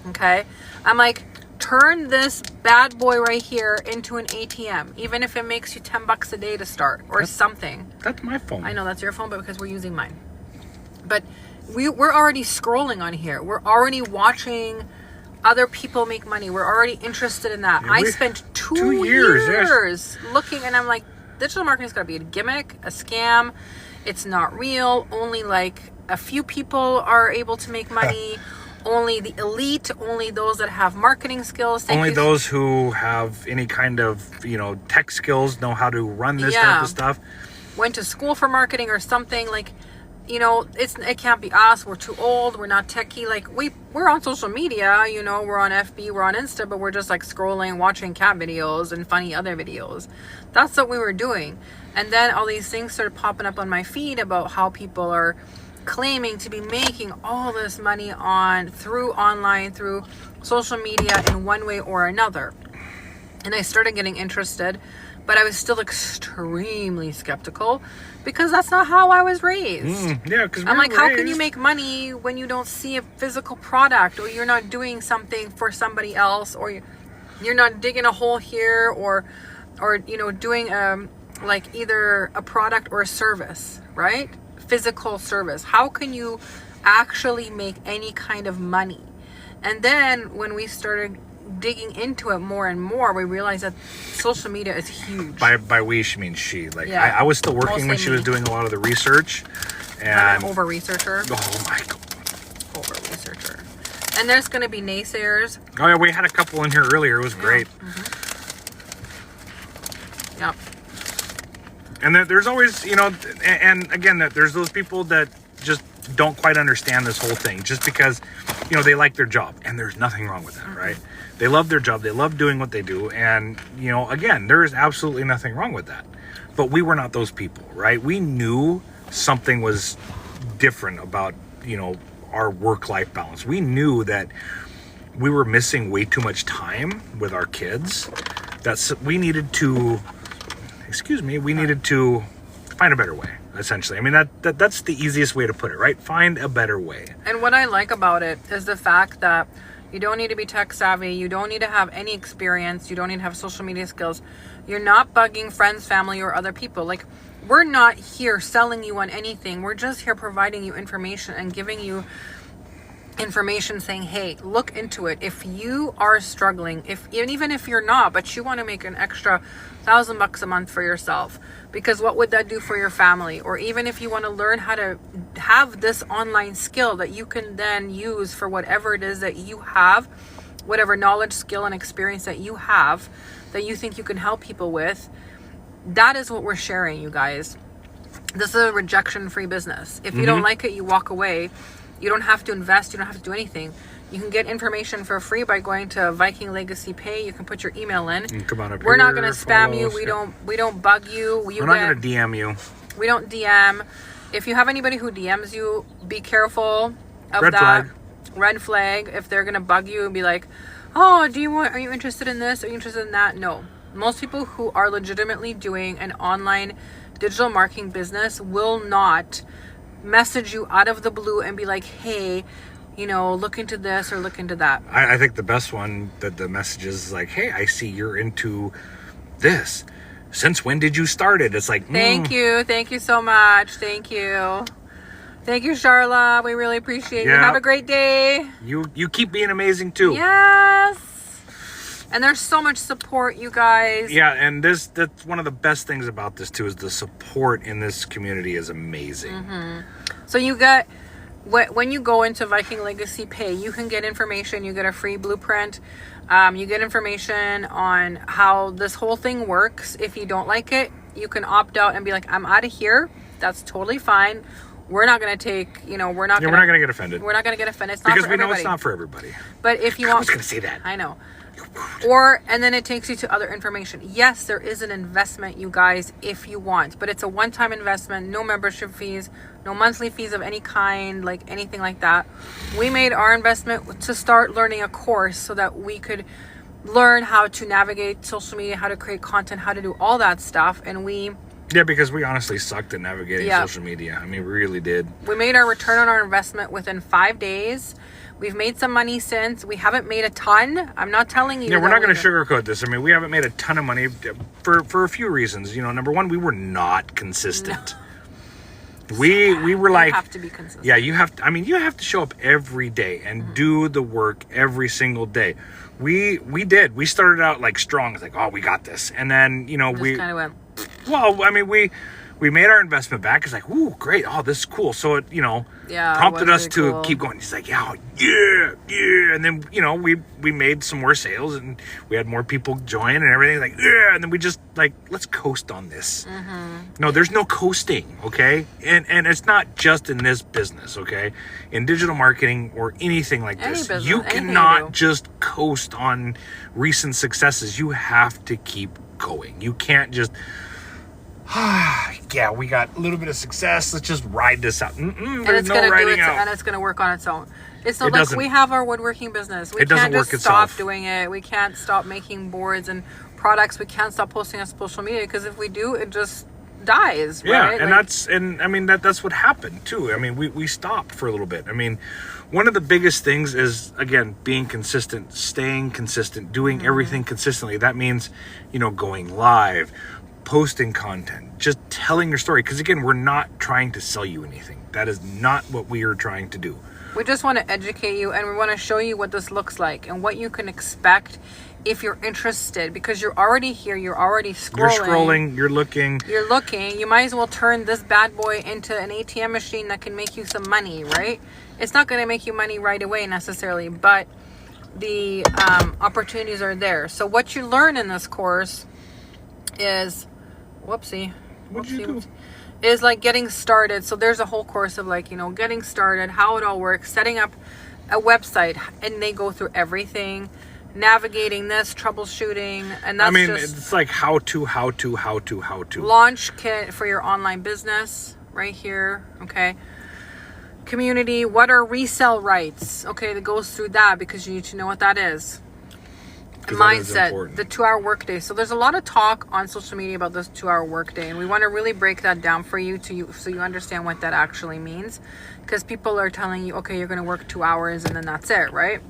Okay? I'm like, turn this bad boy right here into an ATM, even if it makes you $10 a day to start or something. That's my phone. I know that's your phone, but because we're using mine. But we're already scrolling on here. We're already watching other people make money. We're already interested in that. Yeah, I spent 2 years looking, and I'm like, digital marketing's got to be a gimmick, a scam. It's not real. Only like a few people are able to make money. Only the elite, only those that have marketing skills. Only those who have any kind of, tech skills know how to run this type of stuff. Went to school for marketing or something. Like, it can't be us. We're too old. We're not techie. Like, we're on social media, we're on FB, we're on Insta, but we're just like scrolling, watching cat videos and funny other videos. That's what we were doing. And then all these things started popping up on my feed about how people are claiming to be making all this money through online, through social media in one way or another. And I started getting interested, but I was still extremely skeptical because that's not how I was raised. Because I'm like, how can you make money when you don't see a physical product, or you're not doing something for somebody else, or you're not digging a hole here, or doing like either a product or a service, right? Physical service. How can you actually make any kind of money? And then when we started digging into it more and more, we realized that social media is huge. By we, she means she. Like, I was still working Mostly when she was me. doing a lot of the research. I'm And an over-researcher. oh my god. Over-researcher. And there's going to be naysayers. Oh yeah, we had a couple in here earlier. It was great. Yep. And there's always, and again, there's those people that just don't quite understand this whole thing just because, they like their job, and there's nothing wrong with that, right? They love their job. They love doing what they do. And, again, there is absolutely nothing wrong with that. But we were not those people, right? We knew something was different about, our work-life balance. We knew that we were missing way too much time with our kids. We needed to find a better way, essentially. I mean, that's the easiest way to put it, right? Find a better way. And what I like about it is the fact that you don't need to be tech savvy. You don't need to have any experience. You don't need to have social media skills. You're not bugging friends, family, or other people. Like, we're not here selling you on anything. We're just here providing you information and giving you information saying, hey, look into it. If you are struggling, even if you're not, but you want to make an extra $1,000 a month for yourself, because what would that do for your family? Or even if you want to learn how to have this online skill that you can then use for whatever it is that you have, whatever knowledge, skill, and experience that you have that you think you can help people with, that is what we're sharing, you guys. This is a rejection-free business. If you don't like it, you walk away. You don't have to invest. You don't have to do anything. You can get information for free by going to Viking Legacy Pay. You can put your email in. Come on up We're not here, going to spam you. follow us. We don't bug you. We're not going to DM you. We don't DM. If you have anybody who DMs you, be careful of Red that. flag. Red flag. If they're going to bug you and be like, oh, are you interested in this? Are you interested in that? No. Most people who are legitimately doing an online digital marketing business will not message you out of the blue and be like, hey, look into this or look into that. I think the best one that the message is like, hey, I see you're into this. Since when did you start it? It's like, Thank you so much. Thank you, Charla. We really appreciate you. Have a great day. You keep being amazing too. Yes. And there's so much support, you guys. Yeah, and that's one of the best things about this too, is the support in this community is amazing. So you get, when you go into Viking Legacy Pay, you can get information. You get a free blueprint. You get information on how this whole thing works. If you don't like it, you can opt out and be like, I'm out of here. That's totally fine. We're not going to take, we're not going to get offended. We're not going to get offended. It's not because for we know everybody. it's not for everybody. But if you I want, was going to say that. I know. And then it takes you to other information. Yes, there is an investment, you guys, if you want, but it's a one-time investment, no membership fees, no monthly fees of any kind, like anything like that. We made our investment to start learning a course so that we could learn how to navigate social media, how to create content, how to do all that stuff. And we Yeah, because we honestly sucked at navigating Yeah. social media. I mean, we really did. We made our return on our investment within 5 days. We've made some money since. We haven't made a ton. I'm not telling you. Yeah, we're that not going we- to sugarcoat this. I mean, we haven't made a ton of money for a few reasons. You know, number one, we were not consistent. We were like, You have to be consistent. yeah, you have to, I mean, you have to show up every day and do the work every single day. We did. We started out like strong. It's like, oh, we got this. And then, you know, Just kind of went. well, I mean, we made our investment back. It's like, ooh, great. Oh, this is cool. So it, you know, Yeah, it prompted was us really to cool. keep going. He's like, yeah. And then, you know, we made some more sales and we had more people join and everything. Like, yeah. And then we just like, let's coast on this. Mm-hmm. No, there's no coasting. Okay. And it's not just in this business. Okay. In digital marketing or anything like Any this, business, you anything you cannot do. just coast on recent successes. You have to keep going. You can't just, yeah, we got a little bit of success. Let's just ride this out. And There's it's no gonna do riding it, out. and it's gonna work on its own. It's not It like doesn't. we have our woodworking business. We It doesn't can't just work stop itself. doing it. We can't stop making boards and products. We can't stop posting on social media because if we do, it just dies. Yeah, right? and Like, I mean that's what happened too. I mean, we stopped for a little bit. I mean, one of the biggest things is again being consistent, staying consistent, doing everything consistently. That means, you know, going live, posting content, just telling your story. Because again, we're not trying to sell you anything. That is not what we are trying to do. we just want to educate you, and we want to show you what this looks like and what you can expect if you're interested. Because you're already here, you're already scrolling. You're scrolling, you're looking. You're looking, you might as well turn this bad boy into an ATM machine that can make you some money, right? It's not going to make you money right away necessarily, but the opportunities are there. So what you learn in this course is, whoopsie, What'd you do? is like getting started. So there's a whole course of like, you know, getting started, how it all works, setting up a website, and they go through everything, navigating this, troubleshooting, and that's I mean, just it's like how to. launch kit for your online business right here. Okay. Community, what are resale rights? Okay, that goes through that because you need to know what that is. 'Cause that is Mindset, important. the 2-hour workday. So there's a lot of talk on social media about this 2-hour workday, and we want to really break that down for you so you understand what that actually means. Because people are telling you, okay, you're going to work 2 hours and then that's it, right?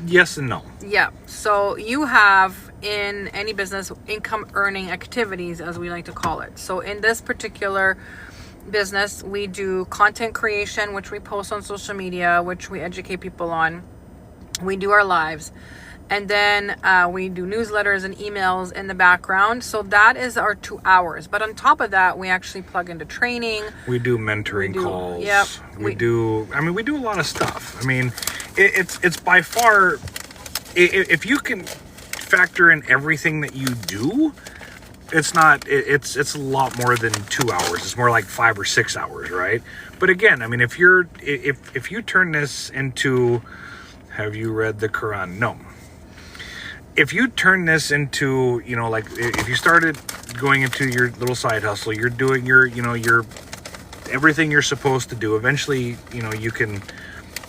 Yes and no. Yeah. So you have in any business income earning activities, as we like to call it. So in this particular business, we do content creation, which we post on social media, which we educate people on. We do our lives. And then we do newsletters and emails in the background. So that is our 2 hours. But on top of that, we actually plug into training. We do mentoring calls. Yep. We do a lot of stuff. I mean, it's by far, if you can factor in everything that you do, it's a lot more than 2 hours. It's more like 5 or 6 hours, right? But again, I mean, if you turn this into, have you read the Quran? No. If you turn this into, you know, like if you started going into your little side hustle, you're doing your everything you're supposed to do. Eventually, you know, you can,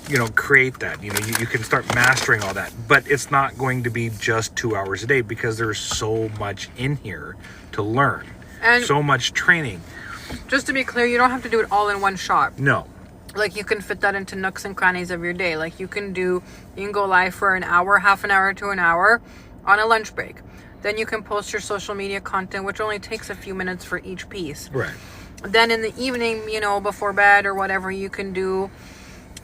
you know, create that. You know, you can start mastering all that. But it's not going to be just 2 hours a day because there's so much in here to learn, And so much training. just to be clear, you don't have to do it all in one shot. No. Like you can fit that into nooks and crannies of your day. Like you can go live for an hour, half an hour to an hour on a lunch break. Then you can post your social media content, which only takes a few minutes for each piece. Right. Then in the evening, you know, before bed or whatever, you can do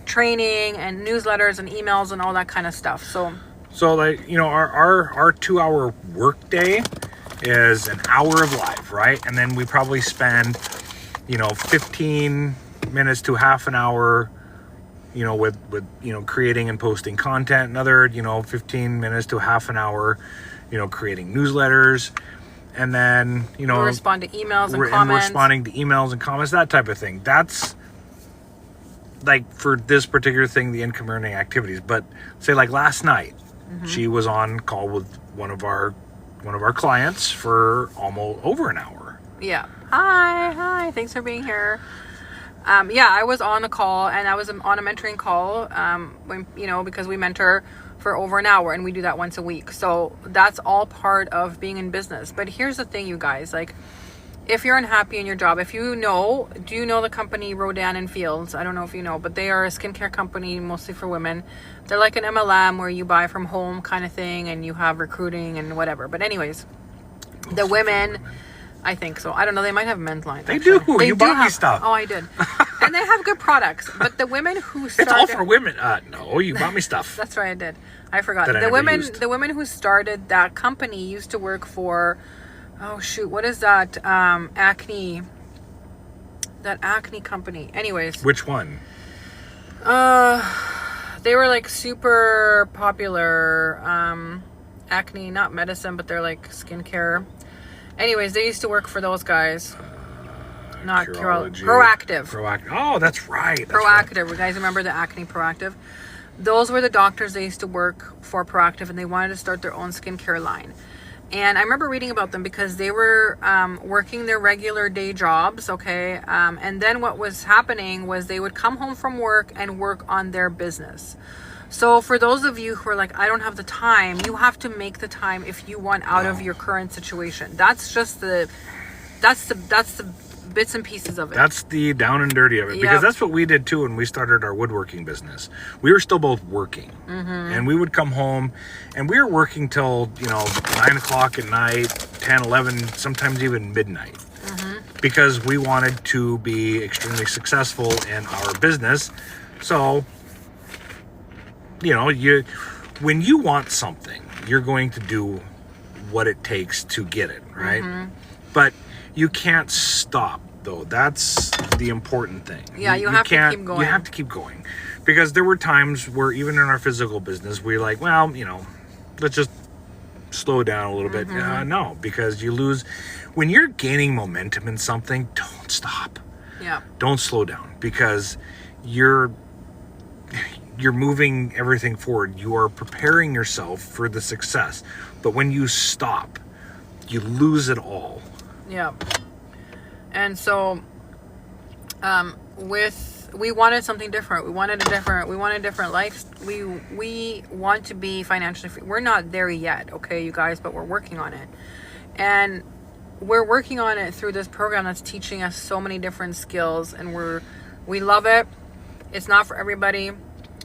training and newsletters and emails and all that kind of stuff. So like, you know, our 2 hour work day is an hour of live, right? And then we probably spend, you know, 15 minutes to half an hour, you know, with you know, creating and posting content. Another, you know, 15 minutes to half an hour, you know, creating newsletters. And then, you know, we respond to emails and and comments. responding to emails and comments, that type of thing. That's like for this particular thing, the income earning activities. But say like last night, she was on call with one of our clients for almost over an hour. Yeah. Hi. Thanks for being here. Yeah, I was on a call and I was on a mentoring call, when, you know, because we mentor for over an hour and we do that once a week. So that's all part of being in business. But here's the thing, you guys, like if you're unhappy in your job, do you know the company Rodan and Fields? I don't know if you know, but they are a skincare company mostly for women. They're like an MLM where you buy from home kind of thing and you have recruiting and whatever. But anyways, the women, I think so. I don't know. They might have men's line. They do. You bought me stuff. Oh, I did. And they have good products. But the women who started... It's all for women. No, you bought me stuff. That's right, I did. I forgot. That I never used. The women who started that company used to work for... Oh shoot, what is that? Acne. That acne company. Anyways. Which one? They were like super popular. Acne, not medicine, but they're like skincare. Anyways, they used to work for those guys. Not Curology. Proactive. Oh, that's right. Proactive. You guys remember the Acne Proactive? Those were the doctors they used to work for Proactive, and they wanted to start their own skincare line. And I remember reading about them because they were working their regular day jobs, okay? And then what was happening was they would come home from work and work on their business. So for those of you who are like, I don't have the time, you have to make the time if you want out of your current situation. That's just that's the bits and pieces of it. That's the down and dirty of it. Because that's what we did too when we started our woodworking business. We were still both working. And we would come home and we were working till, 9 o'clock at night, 10, 11, sometimes even midnight. Because we wanted to be extremely successful in our business. So, when you want something, you're going to do what it takes to get it, right? But you can't stop, though. That's the important thing. Yeah, you have to keep going. You have to keep going. Because there were times where even in our physical business, we're like, well, let's just slow down a little bit. No, because you lose. When you're gaining momentum in something, don't stop. Yeah. Don't slow down because you're moving everything forward. You are preparing yourself for the success. But when you stop, you lose it all. Yeah. And so we wanted something different. We wanted a different life. We want to be financially free. We're not there yet, okay, you guys, but we're working on it. And we're working on it through this program that's teaching us so many different skills, and we love it. It's not for everybody,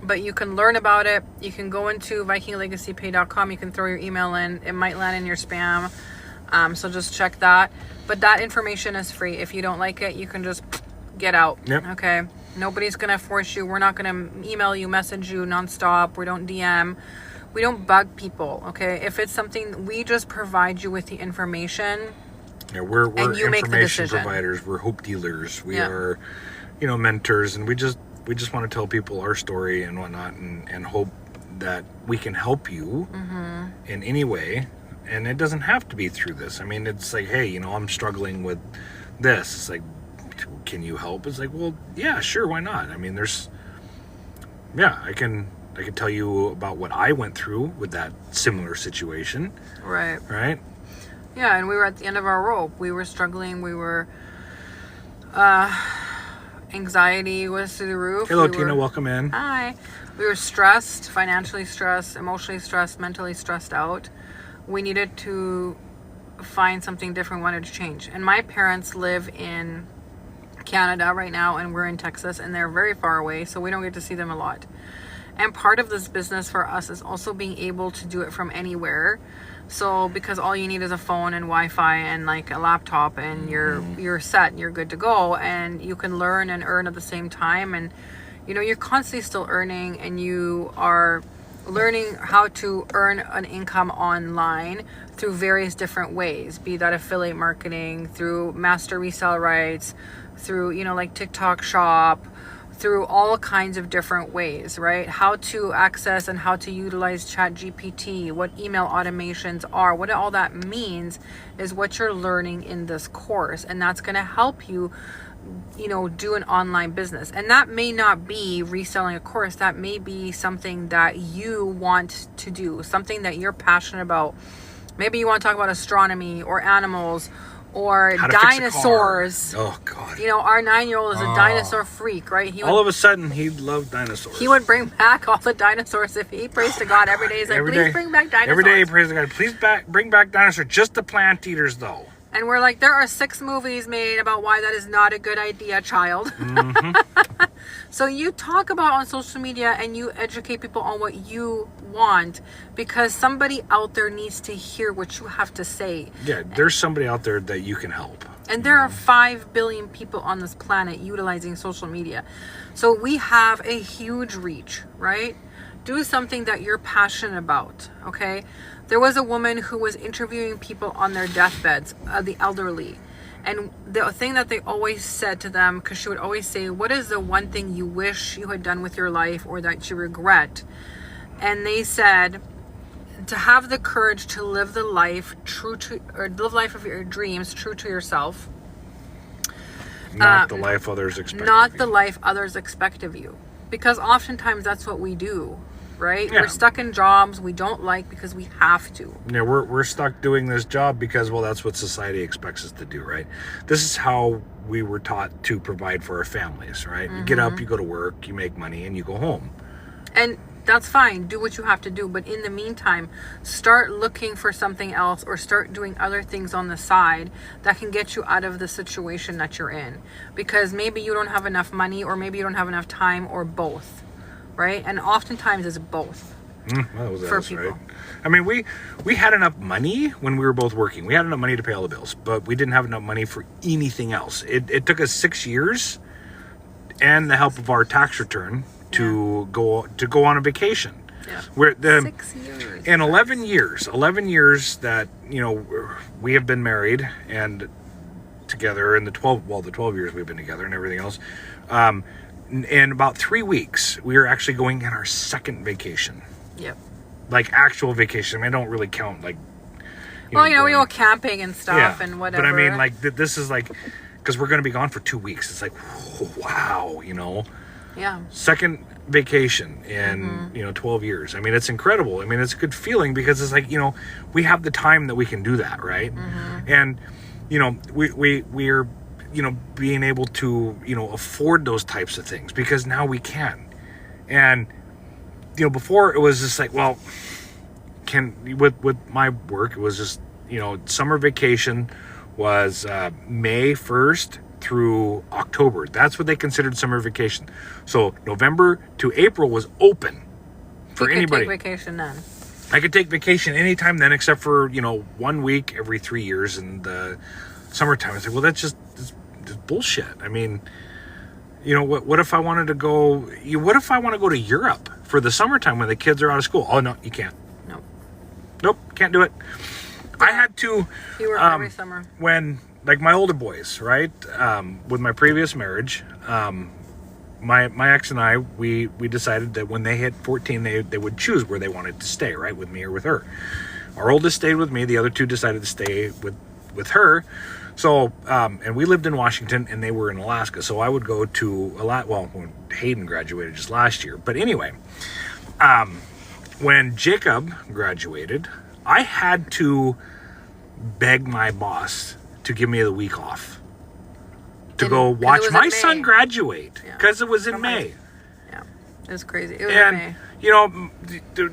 but you can learn about it. You can go into VikingLegacyPay.com. You can throw your email in. It might land in your spam. So just check that. But that information is free. If you don't like it, you can just get out. Yep. Okay. Nobody's going to force you. We're not going to email you, message you nonstop. We don't DM. We don't bug people. Okay. If it's something, we just provide you with the information. Yeah, we're and you make the information decision. Providers. We're hope dealers. We are, mentors, and we just want to tell people our story and whatnot, and hope that we can help you in any way. And it doesn't have to be through this. I mean, it's like, hey, I'm struggling with this. It's like, can you help? It's like, well, yeah, sure, why not? I mean, I can tell you about what I went through with that similar situation. Right. Right? Yeah, and we were at the end of our rope. We were struggling. We were, anxiety was through the roof. Hello, Tina, welcome in. Hi. We were stressed, financially stressed, emotionally stressed, mentally stressed out. We needed to find something different, wanted to change. And my parents live in Canada right now, and we're in Texas, and they're very far away, so we don't get to see them a lot. And part of this business for us is also being able to do it from anywhere. So because all you need is a phone and Wi-Fi and like a laptop, and you're set, you're good to go, and you can learn and earn at the same time. And you're constantly still earning, and you are learning how to earn an income online through various different ways, be that affiliate marketing, through master resale rights, through like TikTok shop, through all kinds of different ways, right? How to access and how to utilize ChatGPT, what email automations are, what all that means is what you're learning in this course. And that's going to help you do an online business. And that may not be reselling a course. That may be something that you want to do, something that you're passionate about. Maybe you want to talk about astronomy or animals or dinosaurs. Oh God. Our 9-year-old is a dinosaur freak, right? All of a sudden he loved dinosaurs. He would bring back all the dinosaurs if he prays to God every day. He's like, please bring back dinosaurs. Every day he prays to God, please bring back dinosaurs. Just the plant eaters though. And we're like, there are 6 movies made about why that is not a good idea, child. Mm-hmm. So you talk about on social media and you educate people on what you want, because somebody out there needs to hear what you have to say. Yeah, there's somebody out there that you can help. And there are 5 billion people on this planet utilizing social media. So we have a huge reach, right? Do something that you're passionate about, okay? There was a woman who was interviewing people on their deathbeds, the elderly. And the thing that they always said to them, because she would always say, what is the one thing you wish you had done with your life or that you regret? And they said, to have the courage to live the life live life of your dreams, true to yourself. Not the life others expect. Not the life others expect of you. Because oftentimes that's what we do, right? Yeah. We're stuck in jobs we don't like because we have to. Yeah, we're stuck doing this job because, well, that's what society expects us to do, right? This is how we were taught to provide for our families, right? You get up, you go to work, you make money, and you go home. And that's fine. Do what you have to do. But in the meantime, start looking for something else or start doing other things on the side that can get you out of the situation that you're in. Because maybe you don't have enough money, or maybe you don't have enough time, or both, right? And oftentimes it's both. For people. Right. I mean, we had enough money when we were both working. We had enough money to pay all the bills, but we didn't have enough money for anything else. It took us 6 years and the help of our tax return to go on a vacation. Yeah. Where 6 years. In 11 years that, you know, we have been married and together, in the 12 years we've been together and everything else. In about 3 weeks, we are actually going on our second vacation. Yep. Like actual vacation. I mean, I don't really count like. We go camping and stuff and whatever. But I mean, like this is like, because we're going to be gone for 2 weeks. It's like, wow, you know. Yeah. Second vacation in 12 years. I mean, it's incredible. I mean, it's a good feeling because it's like, you know, we have the time that we can do that, right? And you know, we're you know, being able to, you know, afford those types of things because now we can. And you know, before it was just like, well, with my work, it was just, you know, summer vacation was May 1st through October. That's what they considered summer vacation. So November to April was open for anybody. You could take vacation then. I could take vacation anytime then, except for, you know, 1 week every 3 years in the summertime. I said, well, that's bullshit. I mean, you know, what if I wanted to go? What if I want to go to Europe for the summertime when the kids are out of school? Oh no, you can't. Nope, can't do it. I had to. You work every summer. When, like, my older boys, right? With my previous marriage, my ex and I, we decided that when they hit 14, they would choose where they wanted to stay, right, with me or with her. Our oldest stayed with me. The other two decided to stay with her. So, and we lived in Washington and they were in Alaska. So I would go to when Hayden graduated just last year. But anyway, when Jacob graduated, I had to beg my boss to give me the week off to go watch my son graduate because it was in May. Yeah, it was crazy. It was in May. You know,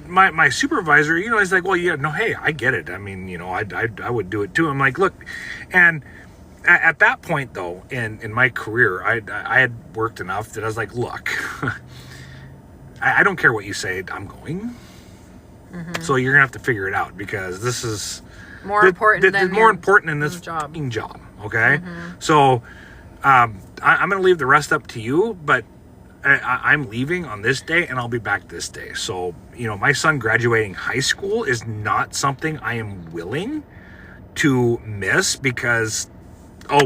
my supervisor, you know, he's like, well, yeah, no, hey, I get it. I mean, you know, I would do it too. I'm like, look, and at that point though, in my career, I had worked enough that I was like, look, I don't care what you say, I'm going. So you're gonna have to figure it out because this is more important than this fucking job. Okay, so I'm gonna leave the rest up to you, but I'm leaving on this day and I'll be back this day. So, you know, my son graduating high school is not something I am willing to miss because,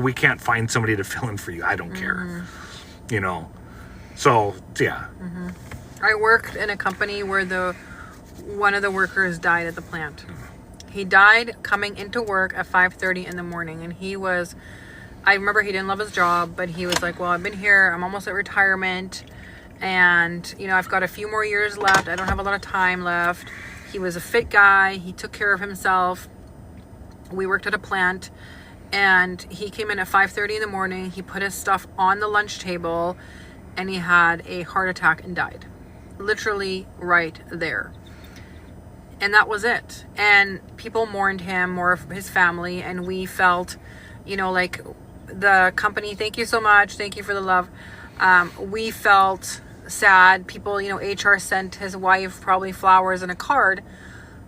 we can't find somebody to fill in for you. I don't care, you know. So, yeah. I worked in a company where one of the workers died at the plant. He died coming into work at 5:30 in the morning, and I remember he didn't love his job, but he was like, well, I've been here, I'm almost at retirement, and, you know, I've got a few more years left, I don't have a lot of time left. He was a fit guy, he took care of himself. We worked at a plant, and he came in at 5:30 in the morning, he put his stuff on the lunch table, and he had a heart attack and died. Literally right there. And that was it. And people mourned him, more of his family, and we felt, like the company, thank you so much, thank you for the love. We felt sad. People, HR sent his wife probably flowers and a card,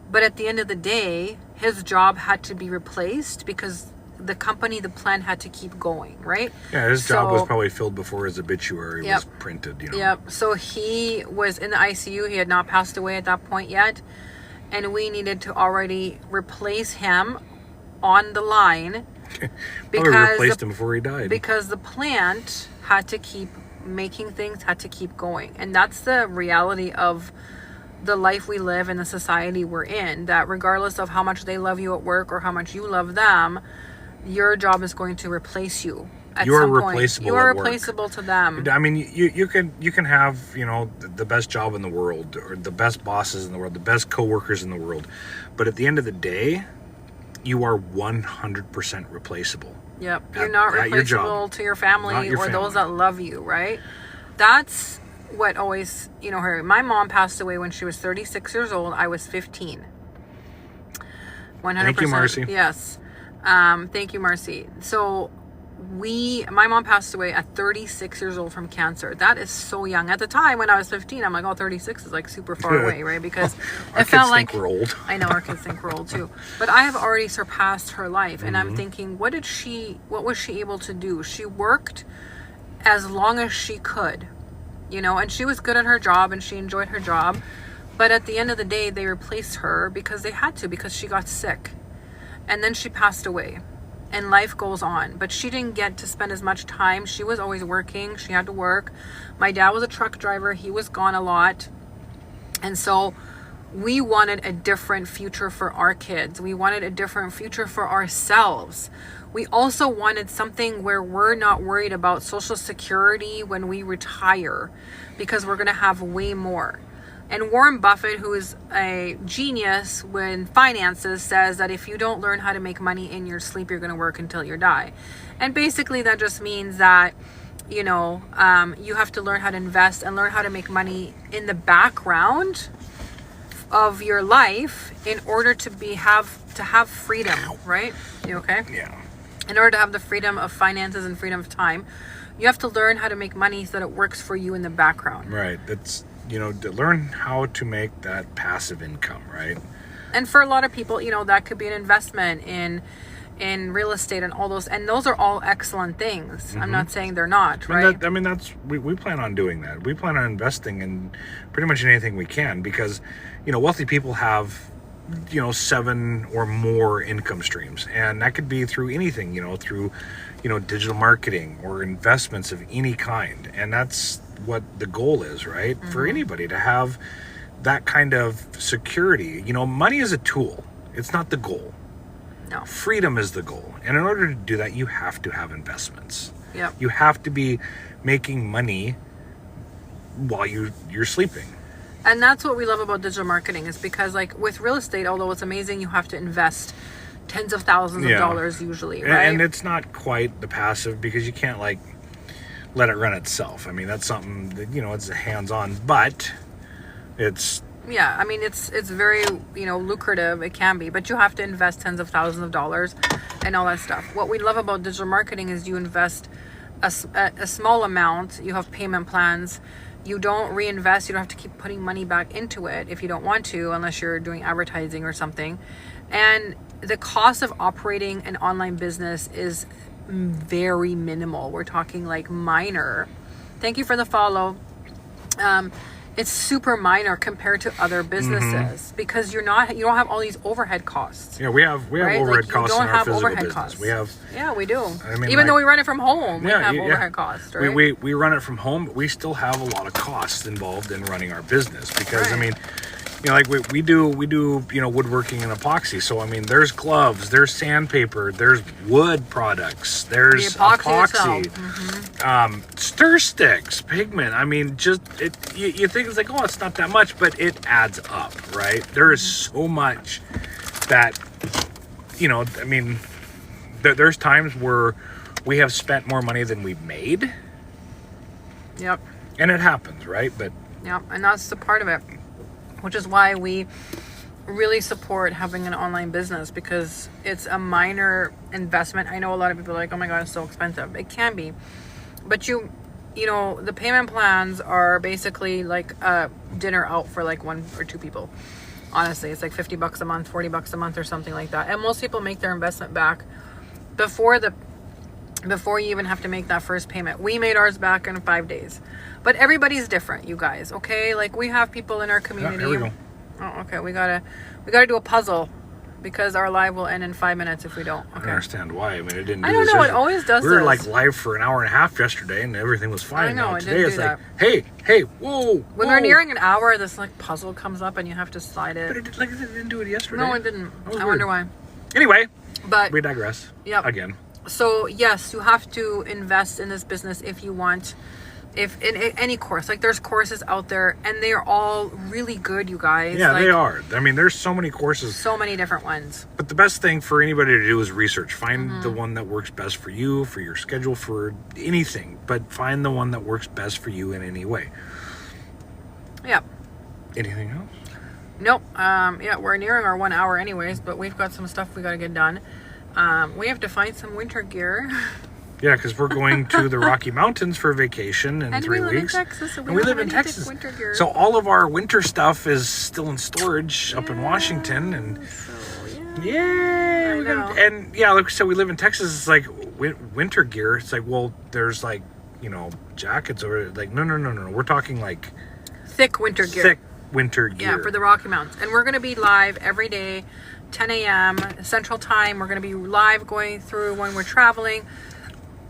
but at the end of the day, his job had to be replaced because the plan had to keep going, right? Yeah, his job was probably filled before his obituary was printed, Yep. So he was in the ICU. He had not passed away at that point yet. And we needed to already replace him on the line because we replaced him before he died. Because the plant had to keep making things, had to keep going. And that's the reality of the life we live and the society we're in, that regardless of how much they love you at work or how much you love them, your job is going to replace you. You are replaceable. You are replaceable to them. I mean, you can have the best job in the world, or the best bosses in the world, the best coworkers in the world, but at the end of the day, you are 100% replaceable. Yep, you're not replaceable to your family or those that love you, right? That's what always hurt. My mom passed away when she was 36 years old. I was 15. 100%. Thank you, Marcy. Yes, thank you, Marcy. So. My mom passed away at 36 years old from cancer. That is so young. At the time when I was 15, I'm like, 36 is like super far away, right? Because it felt like we're old. I know our kids think we're old too. But I have already surpassed her life. And I'm thinking, what was she able to do? She worked as long as she could, and she was good at her job and she enjoyed her job. But at the end of the day, they replaced her because they had to, because she got sick. And then she passed away. And life goes on. But she didn't get to spend as much time. She was always working. She had to work. My dad was a truck driver. He was gone a lot. And so we wanted a different future for our kids. We wanted a different future for ourselves. We also wanted something where we're not worried about Social Security when we retire, because we're going to have way more. And Warren Buffett, who is a genius when finances, says that if you don't learn how to make money in your sleep, you're going to work until you die. And basically that just means that, you have to learn how to invest and learn how to make money in the background of your life in order to have freedom, right? You okay? Yeah. In order to have the freedom of finances and freedom of time, you have to learn how to make money so that it works for you in the background. Right. That's to learn how to make that passive income, right? And for a lot of people, that could be an investment in real estate and all those, and those are all excellent things. Mm-hmm. I'm not saying they're not, right? We plan on doing that. We plan on investing in pretty much anything we can, because, wealthy people have, 7 or more income streams, and that could be through anything, through, digital marketing or investments of any kind. And that's what the goal is, right? Mm-hmm. For anybody to have that kind of security. Money is a tool. It's not the goal. No. Freedom is the goal. And in order to do that, you have to have investments. Yep. You have to be making money while you're sleeping. And that's what we love about digital marketing, is because, like, with real estate, although it's amazing, you have to invest tens of thousands of dollars usually, right? And it's not quite the passive, because you can't let it run itself. I mean, that's something that, it's hands-on, but it's... Yeah, I mean, it's very, lucrative. It can be, but you have to invest tens of thousands of dollars and all that stuff. What we love about digital marketing is you invest a small amount. You have payment plans. You don't reinvest. You don't have to keep putting money back into it if you don't want to, unless you're doing advertising or something. And the cost of operating an online business is very minimal. We're talking like minor. Thank you for the follow. It's super minor compared to other businesses, because you don't have all these overhead costs. Yeah, we have right? overhead costs in our physical business. Costs. We have. Yeah, we do. I mean, even though we run it from home, we have overhead costs, right? We run it from home, but we still have a lot of costs involved in running our business, because I mean, like we do woodworking and epoxy. So I mean, there's gloves, there's sandpaper, there's wood products, there's epoxy, stir sticks, pigment. I mean, you think it's like, oh, it's not that much, but it adds up, right? There is so much that, I mean, there's times where we have spent more money than we've made. Yep. And it happens, right? But yep, and that's the part of it. Which is why we really support having an online business because it's a minor investment. I know a lot of people are like, oh my God, it's so expensive. It can be. But you know, the payment plans are basically like a dinner out for like 1 or 2 people. Honestly, it's like $50 a month, $40 a month or something like that. And most people make their investment back before you even have to make that first payment. We made ours back in 5 days. But everybody's different, you guys, okay? Like we have people in our community. Here we go. Oh, okay. We gotta do a puzzle because our live will end in 5 minutes if we don't. I Okay. don't understand why. I mean, it didn't do I don't this know. It yesterday. always does We were this. like live for an hour and a half yesterday and everything was fine. I know, Now it today didn't it's do like, hey, whoa. When we're nearing an hour, this like puzzle comes up and you have to slide But it. it didn't do it yesterday. No, it didn't. That was I weird. wonder why. Anyway, But we digress. Yep. Again. so yes, you have to invest in this business if you want. If in any course, like there's courses out there and they are all really good, you guys. Yeah, like, they are. I mean, there's so many courses. So many different ones. But the best thing for anybody to do is research. Find Mm-hmm. the one that works best for you, for your schedule, for anything. But find the one that works best for you in any way. Yeah. Anything else? Nope. Yeah, we're nearing our 1 hour anyways, but we've got some stuff we got to get done. We have to find some winter gear. Yeah, because we're going to the Rocky Mountains for vacation in And 3 we live weeks. in Texas, so we and we don't live have in any Texas. winter gear. So all of our winter stuff is still in storage up in Washington. And So, yeah, I we're gonna, know. and yeah, like we said, we live in Texas. It's like winter gear. It's like, well, there's like, you know, jackets or like, no. We're talking like thick winter gear. thick winter gear. Yeah, for the Rocky Mountains. And we're going to be live every day, 10 a.m. Central Time. We're going to be live going through when we're traveling.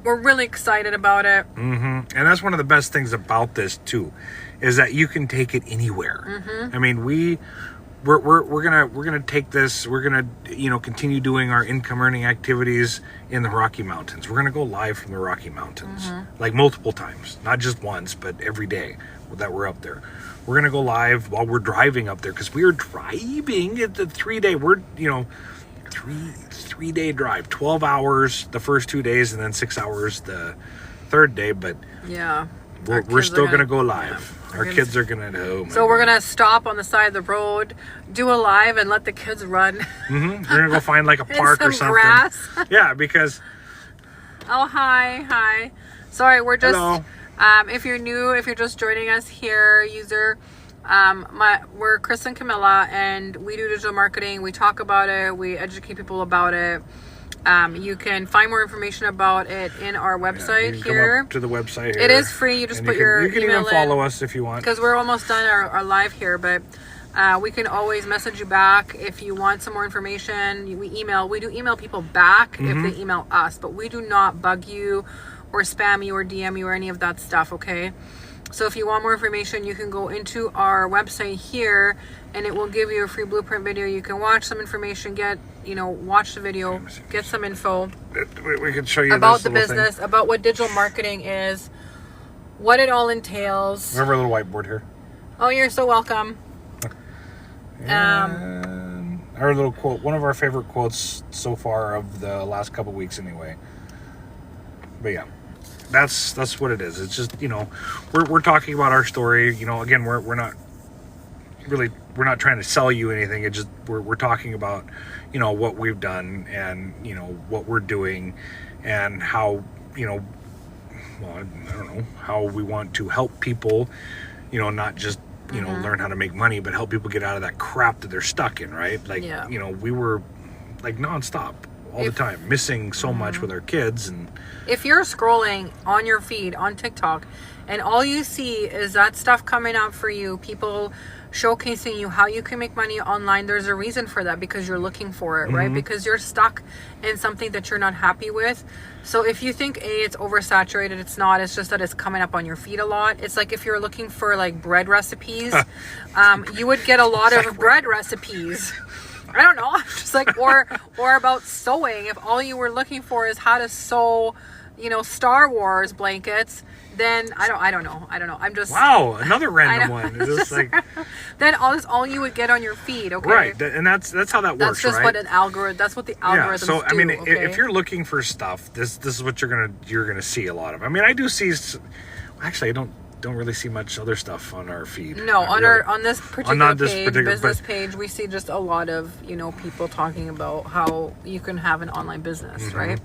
We're really excited about it. And that's one of the best things about this too, is that you can take it anywhere. Mm-hmm. I mean, we're gonna take this. We're gonna continue doing our income earning activities in the Rocky Mountains. We're gonna go live from the Rocky Mountains like multiple times, not just once, but every day that we're up there. We're gonna go live while we're driving up there because we are driving. It's a 3-day. We're 3-day drive, 12 hours the first 2 days, and then 6 hours the third day. But Yeah. we're still gonna go live. Yeah, Our kids are gonna. Oh my So we're God. going to stop on the side of the road, do a live, and let the kids run We're gonna go find like a in park some or something. grass. Yeah, because Oh, hi. Sorry, we're just, Hello. If you're new, if you're just joining us here, user, we're Chris and Camilla, and we do digital marketing. We talk about it. We educate people about it. You can find more information about it in our website you can here. come up to the website. It here, is free. You just and put your You can email even follow in. us if you want. Because we're almost done our live here, but we can always message you back if you want some more information. We do email people back if they email us, but we do not bug you or spam you or DM you or any of that stuff, okay? So if you want more information, you can go into our website here and it will give you a free blueprint video. You can watch some information, watch the video, get some info We can show you about this the little thing. business, about what digital marketing is, what it all entails. We have our little whiteboard here. Oh, you're so welcome. And our little quote, one of our favorite quotes so far of the last couple weeks anyway. But yeah, that's what it is. It's just, we're talking about our story. Again, we're not trying to sell you anything. It's just, we're talking about, what we've done and, what we're doing and how, well, I don't know, how we want to help people, not just, learn how to make money, but help people get out of that crap that they're stuck in, right? Like, Yeah. We were like nonstop all the time, missing so much with our kids. And If you're scrolling on your feed on TikTok and all you see is that stuff coming up for you, people showcasing you how you can make money online, there's a reason for that, because you're looking for it, right? Because you're stuck in something that you're not happy with. So if you think it's oversaturated, it's not. It's just that it's coming up on your feed a lot. It's like if you're looking for like bread recipes, you would get a lot of bread recipes. I don't know, just like or about sewing. If all you were looking for is how to sew, Star Wars blankets, then I don't know. I'm just wow, another random know. one. It's just like, then all you would get on your feed, okay? right, and that's how that That's works, just right? what an algorithm. That's what the algorithms Yeah, so do. I mean, okay? if you're looking for stuff, this is what you're gonna see a lot of. I mean, I do see. Actually, I don't don't really see much other stuff on our feed. No, Not on really. on this particular not this page, particular- business but- page, we see just a lot of, you know, people talking about how you can have an online business, right?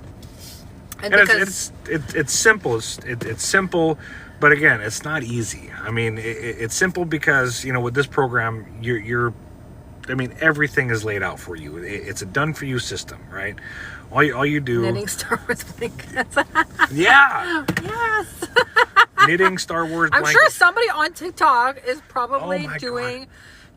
And it's simple. It's simple, but again, it's not easy. I mean, it's simple because, you know, with this program, I mean, everything is laid out for you. It's a done for you system, right? All you do. knitting Star Wars blankets. Yeah. Yes. Knitting Star Wars I'm blankets. sure somebody on TikTok is probably Oh my doing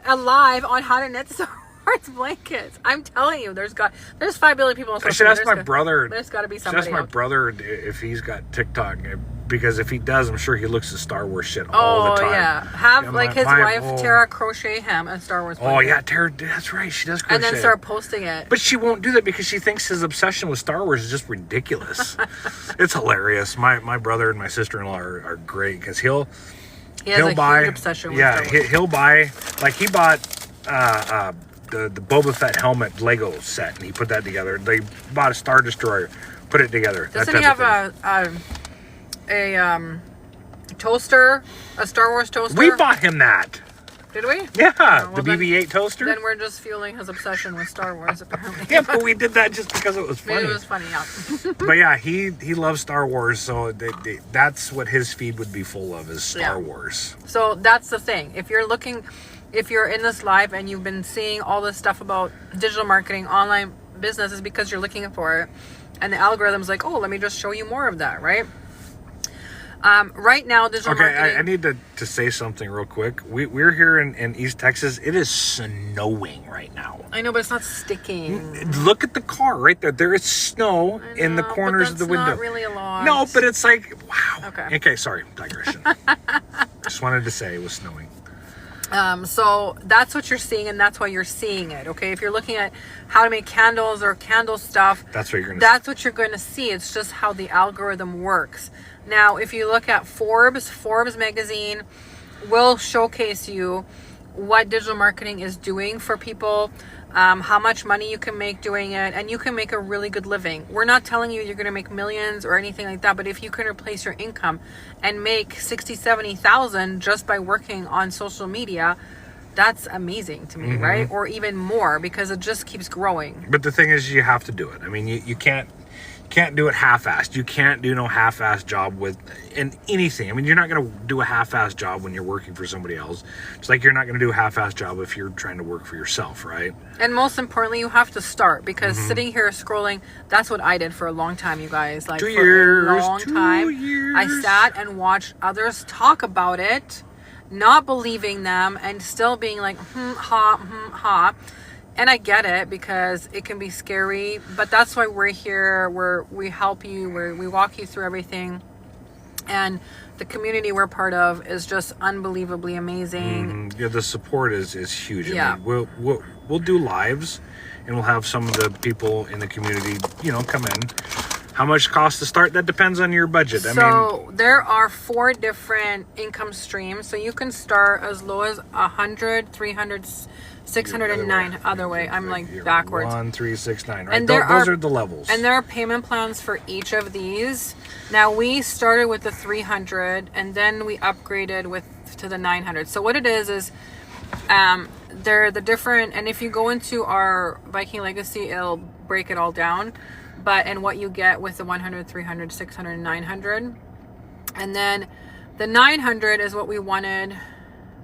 a live on how to knit Star Wars blankets. I'm telling you, there's 5 billion people on I social should media. ask my brother. There's got to be Should somebody. ask my out brother if he's got TikTok, because if he does, I'm sure he looks at Star Wars shit all the time. Oh yeah, have Yeah, like his wife Tara crochet him a Star Wars blanket. Oh yeah, Tara. That's right. She does crochet. and then start posting it. But she won't do that because she thinks his obsession with Star Wars is just ridiculous. It's hilarious. My brother and my sister-in-law are great because He has he'll a buy huge obsession with yeah Star Wars. he'll buy, like, he bought the Boba Fett helmet Lego set, and he put that together. They bought a Star Destroyer, put it together. Doesn't he have a toaster, a Star Wars toaster? We bought him that. Did we? Yeah, well, the then- BB-8 toaster. Then we're just fueling his obsession with Star Wars, apparently. Yeah, but we did that just because it was funny. It was funny, yeah. But yeah, he loves Star Wars, so that's what his feed would be full of, is Star Yeah. Wars. So that's the thing. If you're in this live and you've been seeing all this stuff about digital marketing, online business, is because you're looking for it. And the algorithm's like, oh, let me just show you more of that, right? Right now, digital Okay, marketing. I need to say something real quick. We're here in East Texas. It is snowing right now. I know, but it's not sticking. Look at the car right there. There is snow in the No, but corners of the that's window. not really a lot. No, but it's like, wow. Okay. Okay, sorry, digression. Just wanted to say it was snowing. So that's what you're seeing, and that's why you're seeing it. Okay, if you're looking at how to make candles or candle stuff, That's what you're gonna. that's what you're going to see. It's just how the algorithm works. Now, if you look at Forbes magazine will showcase you what digital marketing is doing for people, how much money you can make doing it, and you can make a really good living. We're not telling you you're going to make millions or anything like that, but if you can replace your income and make 60, 70,000 just by working on social media, that's amazing to me, right? Or even more, because it just keeps growing. But the thing is, you have to do it. I mean, you can't do it half-assed. You can't do no half-assed job in anything. I mean, you're not going to do a half-assed job when you're working for somebody else. It's like you're not going to do a half-assed job if you're trying to work for yourself, right? And most importantly, you have to start, because sitting here scrolling, that's what I did for a long time, you guys. Like, 2 for years, a long 2 time, years. I sat and watched others talk about it, not believing them, and still being like, ha. And I get it, because it can be scary, but that's why we're here. We help you, we walk you through everything. And the community we're part of is just unbelievably amazing. Yeah, the support is huge. Yeah. I mean, we'll do lives, and we'll have some of the people in the community, come in. How much costs to start? That depends on your budget. So there are 4 different income streams. So you can start as low as 100, 300, 609. Other way. I'm like backwards. 1, 3, 6, 9. Right? And Those are the levels. And there are payment plans for each of these. Now, we started with the 300, and then we upgraded to the 900. So what it is they're the different, and if you go into our Viking Legacy, it'll break it all down. And what you get with the 100, 300, 600, and 900. And then the 900 is what we wanted.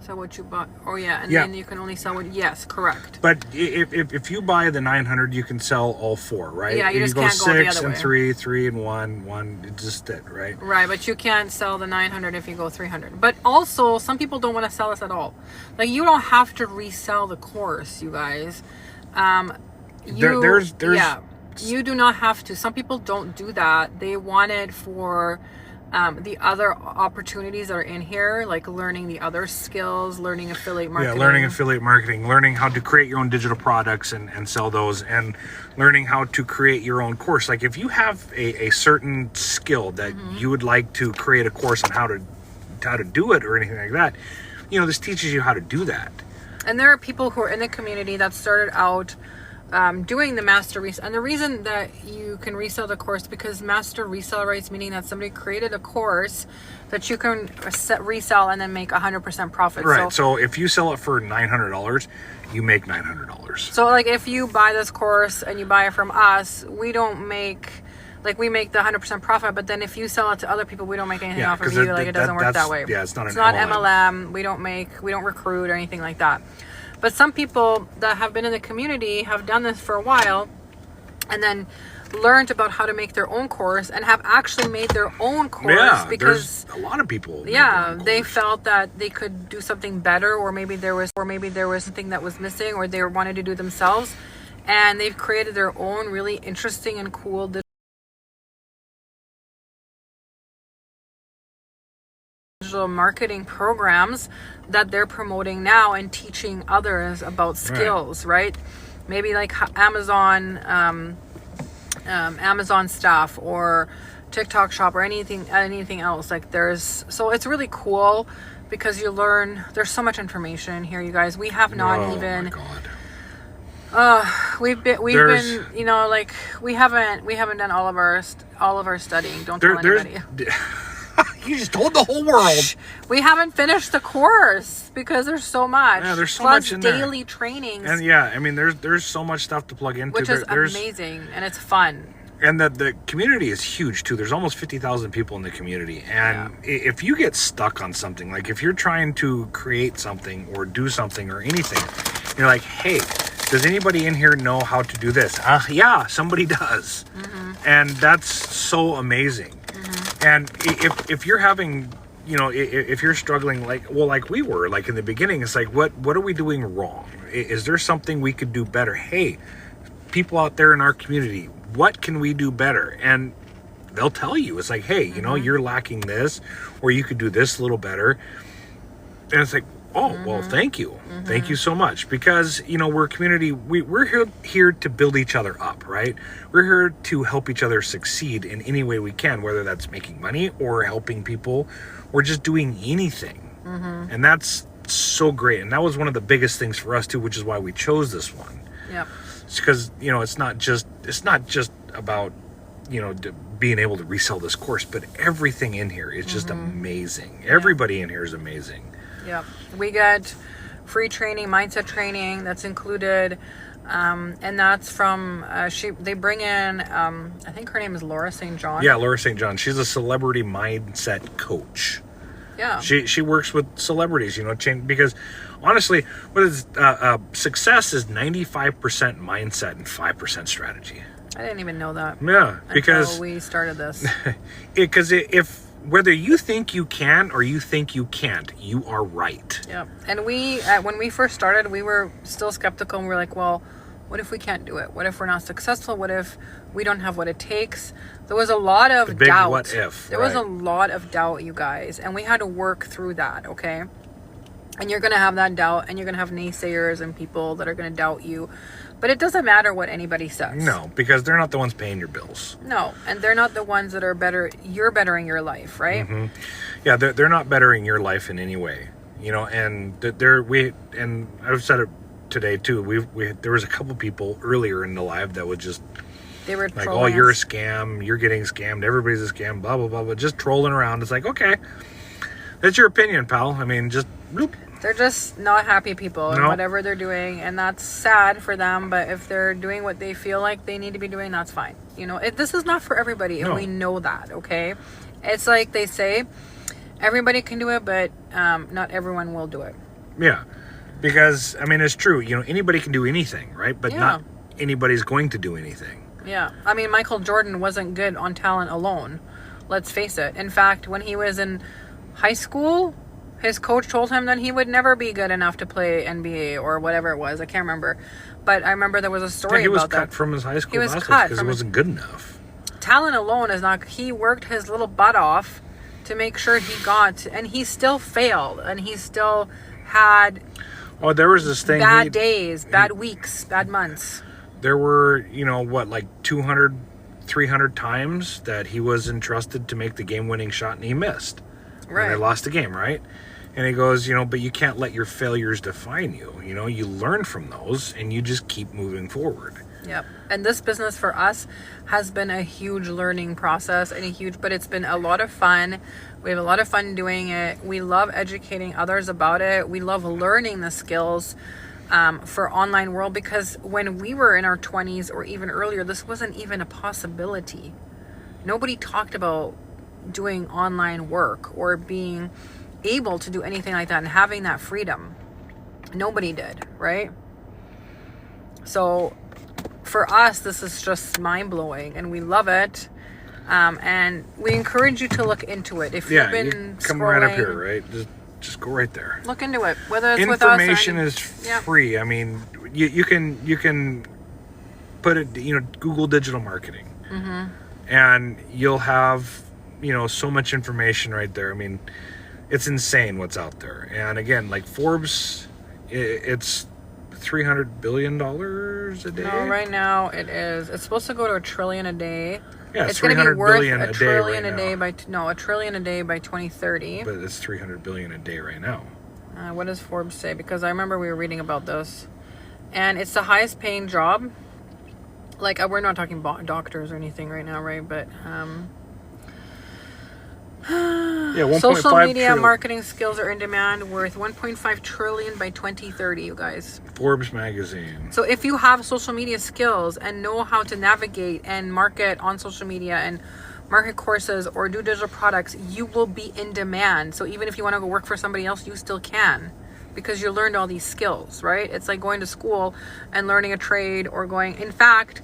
So what you bought? Oh yeah, and then you can only sell what? Yes, correct. But if you buy the 900, you can sell all 4, right? Yeah, you just can't go the 6 other and way. 3, 3 and 1. It's just it, right? Right, but you can't sell the 900 if you go 300. But also, some people don't want to sell this at all. Like, you don't have to resell the course, you guys. You do not have to. Some people don't do that. They want it for the other opportunities that are in here, like learning the other skills, learning affiliate marketing. Yeah, learning affiliate marketing, learning how to create your own digital products and sell those, and learning how to create your own course. Like, if you have a certain skill that you would like to create a course on how to do it or anything like that, this teaches you how to do that. And there are people who are in the community that started out doing the master resale. And the reason that you can resell the course, because master resale rights, meaning that somebody created a course that you can resell and then make 100% profit. Right. So if you sell it for $900, you make $900. So like if you buy this course and you buy it from us, we don't make, like we make the 100% profit, but then if you sell it to other people, we don't make anything off of you. Like it doesn't work that way. Yeah, it's not MLM. We don't recruit or anything like that. But some people that have been in the community have done this for a while and then learned about how to make their own course and have actually made their own course because there's a lot of people. They felt that they could do something better, or maybe there was something that was missing, or they wanted to do themselves, and they've created their own really interesting and cool digital marketing programs that they're promoting now and teaching others about skills, right? Maybe like Amazon stuff or TikTok shop or anything else. Like so it's really cool because you learn. There's so much information here, you guys. We have not even. My God. We've been like we haven't done all of our studying. Don't tell anybody. You just told the whole world. We haven't finished the course because there's so much. Yeah, there's so Plus much in daily trainings. And yeah, I mean, there's so much stuff to plug into. Which is amazing, and it's fun. And the community is huge too. There's almost 50,000 people in the community. And if you get stuck on something, like if you're trying to create something or do something or anything, you're like, hey, does anybody in here know how to do this? Yeah, somebody does. Mm-hmm. And that's so amazing. And if you're having, if you're struggling like we were, like in the beginning, it's like, what are we doing wrong? Is there something we could do better? Hey, people out there in our community, what can we do better? And they'll tell you, it's like, hey, you're lacking this, or you could do this a little better. And it's like, oh, well, thank you. Thank you so much. Because, we're a community, we're here to build each other up, right? We're here to help each other succeed in any way we can, whether that's making money or helping people or just doing anything. And that's so great. And that was one of the biggest things for us too, which is why we chose this one. Yep. It's because, it's not just about, being able to resell this course, but everything in here is just amazing. Everybody in here is amazing. Yeah, we get free training, mindset training that's included, and that's from they bring in I think her name is Laura St. John. Yeah, Laura St. John. She's a celebrity mindset coach. Yeah, she works with celebrities, because honestly, what is success is 95% mindset and 5% strategy. I didn't even know that. Yeah, because until we started this. Because if whether you think you can or you think you can't, you are right. Yeah. And we, when we first started, we were still skeptical. And we were like, well, what if we can't do it? What if we're not successful? What if we don't have what it takes? There was a lot of doubt. What if? There was a lot of doubt, you guys. And we had to work through that, okay? And you're going to have that doubt, and you're going to have naysayers and people that are going to doubt you. But it doesn't matter what anybody says. No, because they're not the ones paying your bills. No, and they're not the ones that are better. You're bettering your life, right? Mm-hmm. Yeah, they're not bettering your life in any way. And and I've said it today too. We there was a couple people earlier in the live that would just they were like, oh, you're a scam, you're getting scammed, everybody's a scam, blah blah blah, but just trolling around. It's like, okay, that's your opinion, pal. I mean, just bloop. They're just not happy people in whatever they're doing, and that's sad for them. But if they're doing what they feel like they need to be doing, that's fine. This is not for everybody, and we know that, okay? It's like they say, everybody can do it, but not everyone will do it. Yeah, because, I mean, it's true. Anybody can do anything, right? But not anybody's going to do anything. Yeah. I mean, Michael Jordan wasn't good on talent alone. Let's face it. In fact, when he was in high school, his coach told him that he would never be good enough to play NBA or whatever it was. I can't remember. But I remember there was a story about that. He was cut from his high school basketball because he wasn't good enough. Talent alone is not... He worked his little butt off to make sure he got... And he still failed. And he still had... Oh, there was this thing... Bad days, bad weeks, bad months. There were, 200, 300 times that he was entrusted to make the game-winning shot and he missed. Right. And they lost the game, right? And he goes, but you can't let your failures define you. You learn from those and you just keep moving forward. Yep. And this business for us has been a huge learning process but it's been a lot of fun. We have a lot of fun doing it. We love educating others about it. We love learning the skills for online world, because when we were in our 20s or even earlier, this wasn't even a possibility. Nobody talked about doing online work or being able to do anything like that and having that freedom. Nobody did, right? So for us, this is just mind-blowing and we love it. And we encourage you to look into it. If you've been come scrolling, right up here, right? Just go right there. look into it. Whether it's with us or Information is free. I mean, you can put it, Google digital marketing, and you'll have so much information right there. I mean, it's insane what's out there. And again, like Forbes, it's $300 billion a day. No, right now it's supposed to go to $1 trillion a day. Yeah, it's going to be worth $1 trillion a day $1 trillion a day by 2030. But it's $300 billion a day right now. What does Forbes say? Because I remember we were reading about this, and it's the highest paying job. Like, we're not talking doctors or anything right now, right? But social media marketing skills are in demand, worth 1.5 trillion by 2030, you guys. Forbes magazine. So if you have social media skills and know how to navigate and market on social media and market courses or do digital products, you will be in demand. So even if you want to go work for somebody else, you still can, because you learned all these skills, right? It's like going to school and learning a trade, or in fact,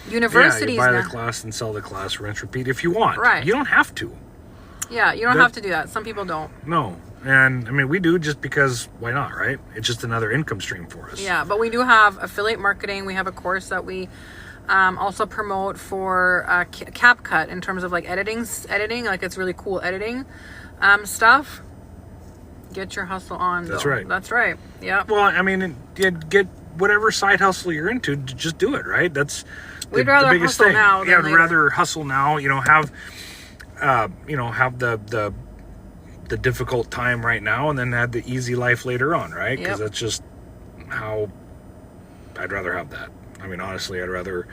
universities. Yeah, you buy the class and sell the class, rinse, repeat if you want. Right. You don't have to. Yeah, you don't have to do that. Some people don't. No. And I mean, we do just because why not, right? It's just another income stream for us. Yeah, but we do have affiliate marketing. We have a course that we also promote for CapCut in terms of like editing. Like, it's really cool editing stuff. Get your hustle on. That's though. right. That's right. Yeah. Well, I mean, get whatever side hustle you're into, just do it, right? That's We'd rather the biggest hustle thing. now than I'd later. rather hustle now. Have the difficult time right now, and then have the easy life later on, right? Because that's just how I'd rather have that. I mean, honestly, I'd rather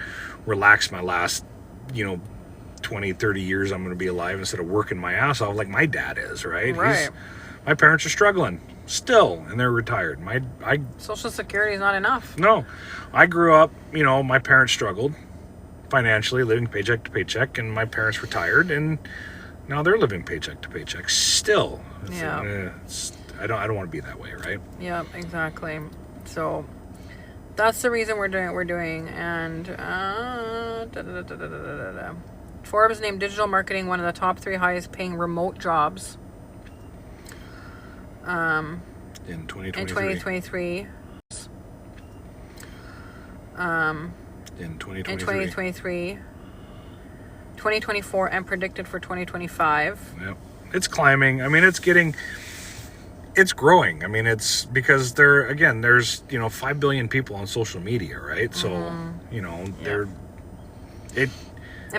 relax my last 20, 30 years I'm going to be alive, instead of working my ass off like my dad is, right? Right. My parents are struggling still, and they're retired. Social Security is not enough. No, I grew up, my parents struggled financially, living paycheck to paycheck, and my parents retired, and now they're living paycheck to paycheck still. I don't want to be that way, right? Yeah, exactly. So that's the reason we're doing. And Forbes named digital marketing one of the top 3 highest paying remote jobs in 2023. In 2023. In 2023. 2024, and predicted for 2025. Yep. It's climbing. I mean, it's growing. I mean, it's because there's 5 billion people on social media, right? So, and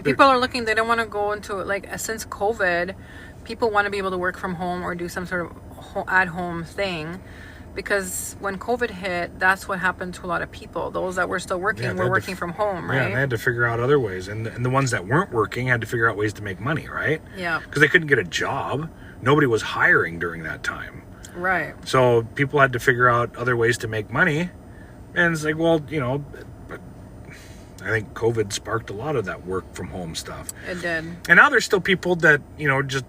people are looking, they don't want to go into since COVID, people want to be able to work from home or do some sort of at-home thing, because when COVID hit, that's what happened to a lot of people. Those that were still working were working from home, right? Yeah, and they had to figure out other ways. And the ones that weren't working had to figure out ways to make money, right? Yeah. Because they couldn't get a job. Nobody was hiring during that time. Right. So people had to figure out other ways to make money. And it's like, well, I think COVID sparked a lot of that work from home stuff. It did. And now there's still people that, just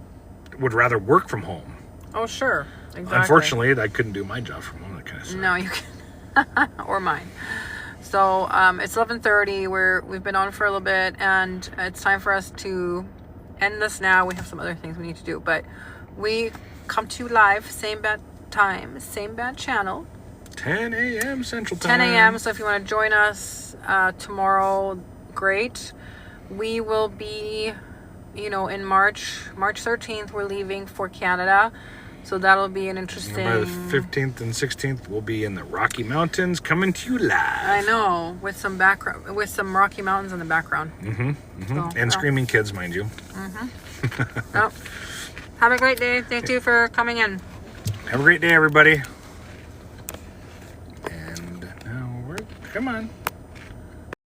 would rather work from home. Oh, sure. Exactly. Unfortunately, I couldn't do my job from home. That kind of stuff. No, you can. Or mine. So it's 11:30. We've been on for a little bit, and it's time for us to end this now. We have some other things we need to do, but we come to you live, same bad time, same bad channel. 10 a.m. Central Time. 10 a.m. So if you want to join us tomorrow, great. We will be, in March 13th, we're leaving for Canada. So that'll be an interesting... And by the 15th and 16th, we'll be in the Rocky Mountains, coming to you live. I know, with some Rocky Mountains in the background. And screaming kids, mind you. Have a great day. Thank you for coming in. Have a great day, everybody. And now come on.